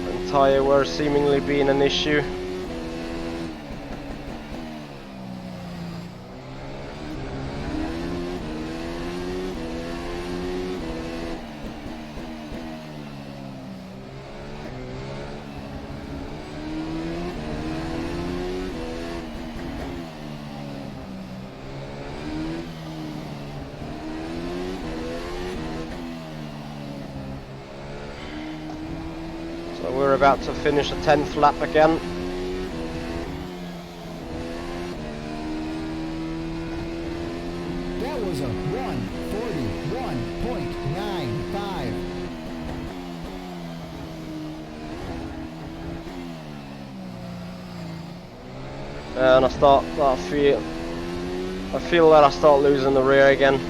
And tyre wear seemingly being an issue. So we're about to finish the 10th lap again. That was a 1:41.95. And I feel that I start losing the rear again.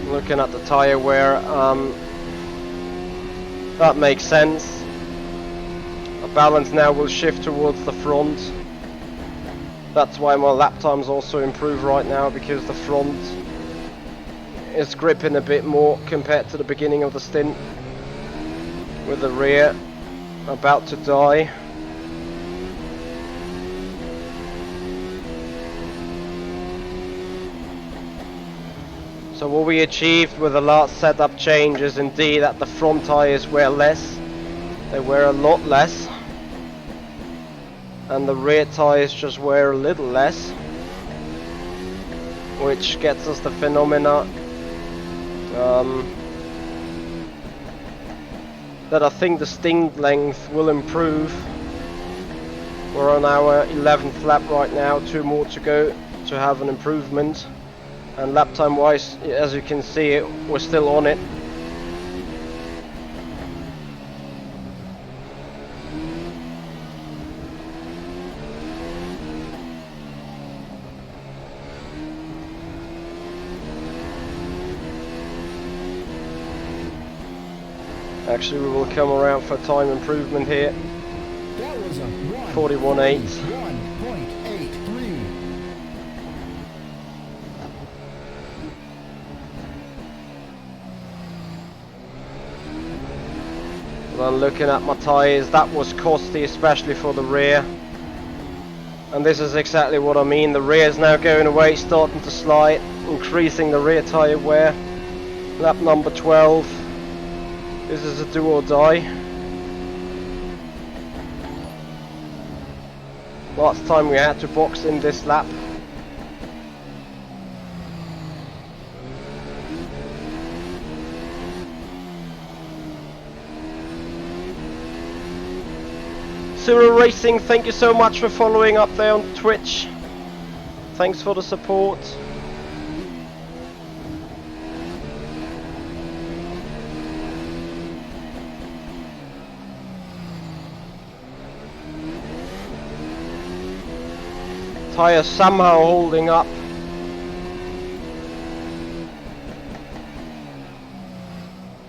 Looking at the tyre wear, that makes sense. The balance now will shift towards the front. That's why my lap times also improve right now, because the front is gripping a bit more compared to the beginning of the stint, with the rear about to die. So what we achieved with the last setup change is indeed that the front tyres wear less. They wear a lot less. And the rear tyres just wear a little less. Which gets us the phenomena that I think the stint length will improve. We're on our 11th lap right now, 2 more to go to have an improvement. And lap time wise, as you can see, we're still on it. Actually, we will come around for time improvement here. That was a 41.8. 1:43. And looking at my tyres, that was costly, especially for the rear. And this is exactly what I mean. The rear is now going away, starting to slide, increasing the rear tyre wear. Lap number 12. This is a do or die. Last time we had to box in this lap. SimRacing, thank you so much for following up there on Twitch. Thanks for the support. Tire somehow holding up.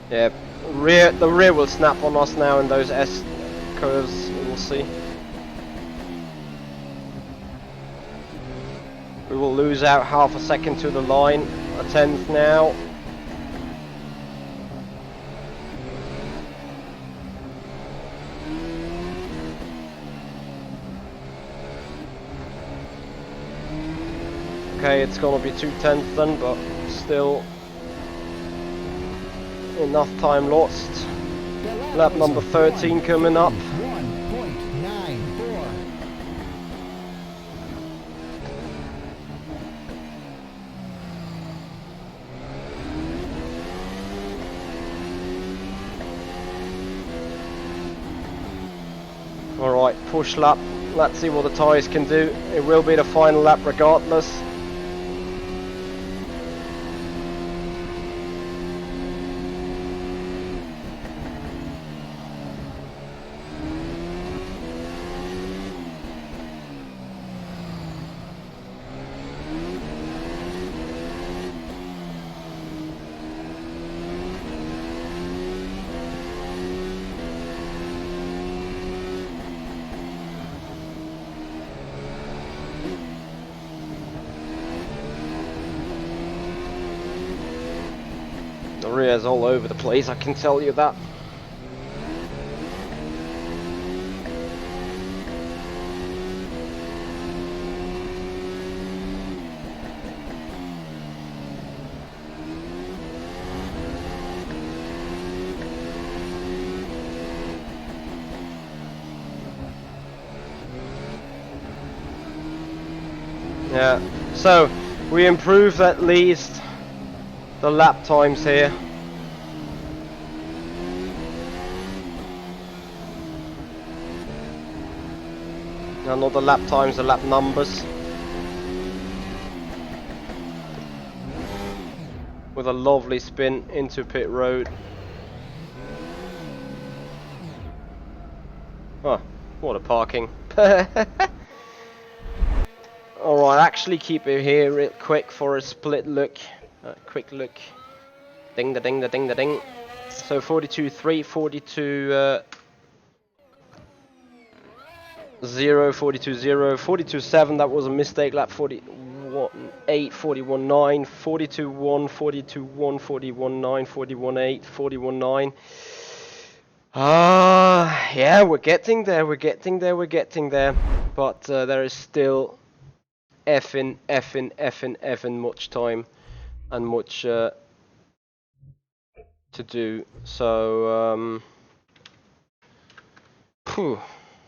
Yeah, the rear will snap on us now in those S curves, we'll see. We will lose out half a second to the line, a tenth now. Okay, it's gonna be 2/10 then, but still enough time lost. Lap number 13 coming up. 1.94. Alright, push lap. Let's see what the tyres can do. It will be the final lap regardless. The rear's all over the place, I can tell you that. Yeah, so we improved at least the lap times here. Now not the lap times, the lap numbers. With a lovely spin into pit road. Oh, what a parking. Alright, actually keep it here real quick for a split look. Quick look. Ding da ding da ding da ding. So 42.3, 42 0, 42.0, 42.7, that was a mistake lap. 41.8, 41.9, 42.1, 42.1, 41.9, 41.8, 41.9. Yeah, we're getting there, we're getting there, we're getting there. But there is still effing much time and much to do. So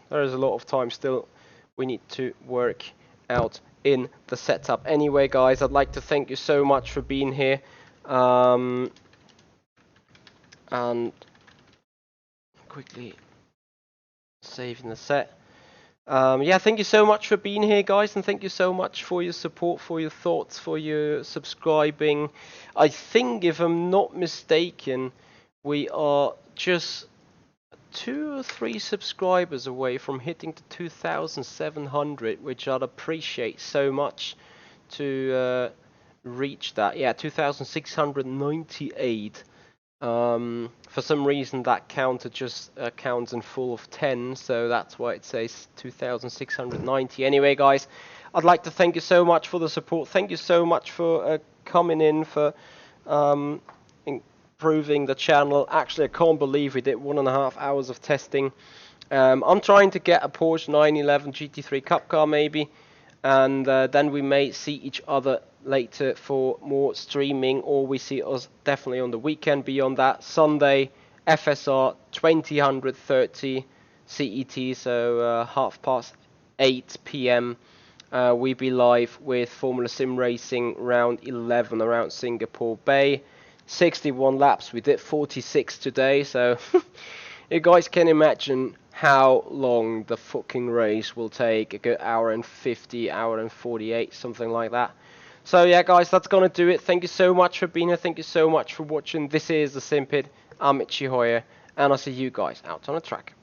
there is a lot of time still we need to work out in the setup. Anyway guys, I'd like to thank you so much for being here, and quickly saving the set. Yeah, thank you so much for being here guys, and thank you so much for your support, for your thoughts, for your subscribing. I think, if I'm not mistaken, we are just 2 or 3 subscribers away from hitting the 2,700, which I'd appreciate so much to reach that. Yeah, 2,698. For some reason that counter just counts in full of 10, so that's why it says 2,690. Anyway guys, I'd like to thank you so much for the support. Thank you so much for coming in, for improving the channel. Actually, I can't believe we did 1.5 hours of testing. I'm trying to get a Porsche 911 GT3 Cup car maybe, and then we may see each other later for more streaming, or we see us definitely on the weekend. Beyond that, Sunday FSR 20:30 CET, so 8:30 p.m. We be live with Formula Sim Racing round 11 around Singapore Bay. 61 laps, we did 46 today, so you guys can imagine how long the fucking race will take. A good hour and 50, hour and 48, something like that. So yeah guys, that's gonna do it. Thank you so much for being here, thank you so much for watching. This is the Simpid, I'm Mitchy Hoyer, and I'll see you guys out on the track.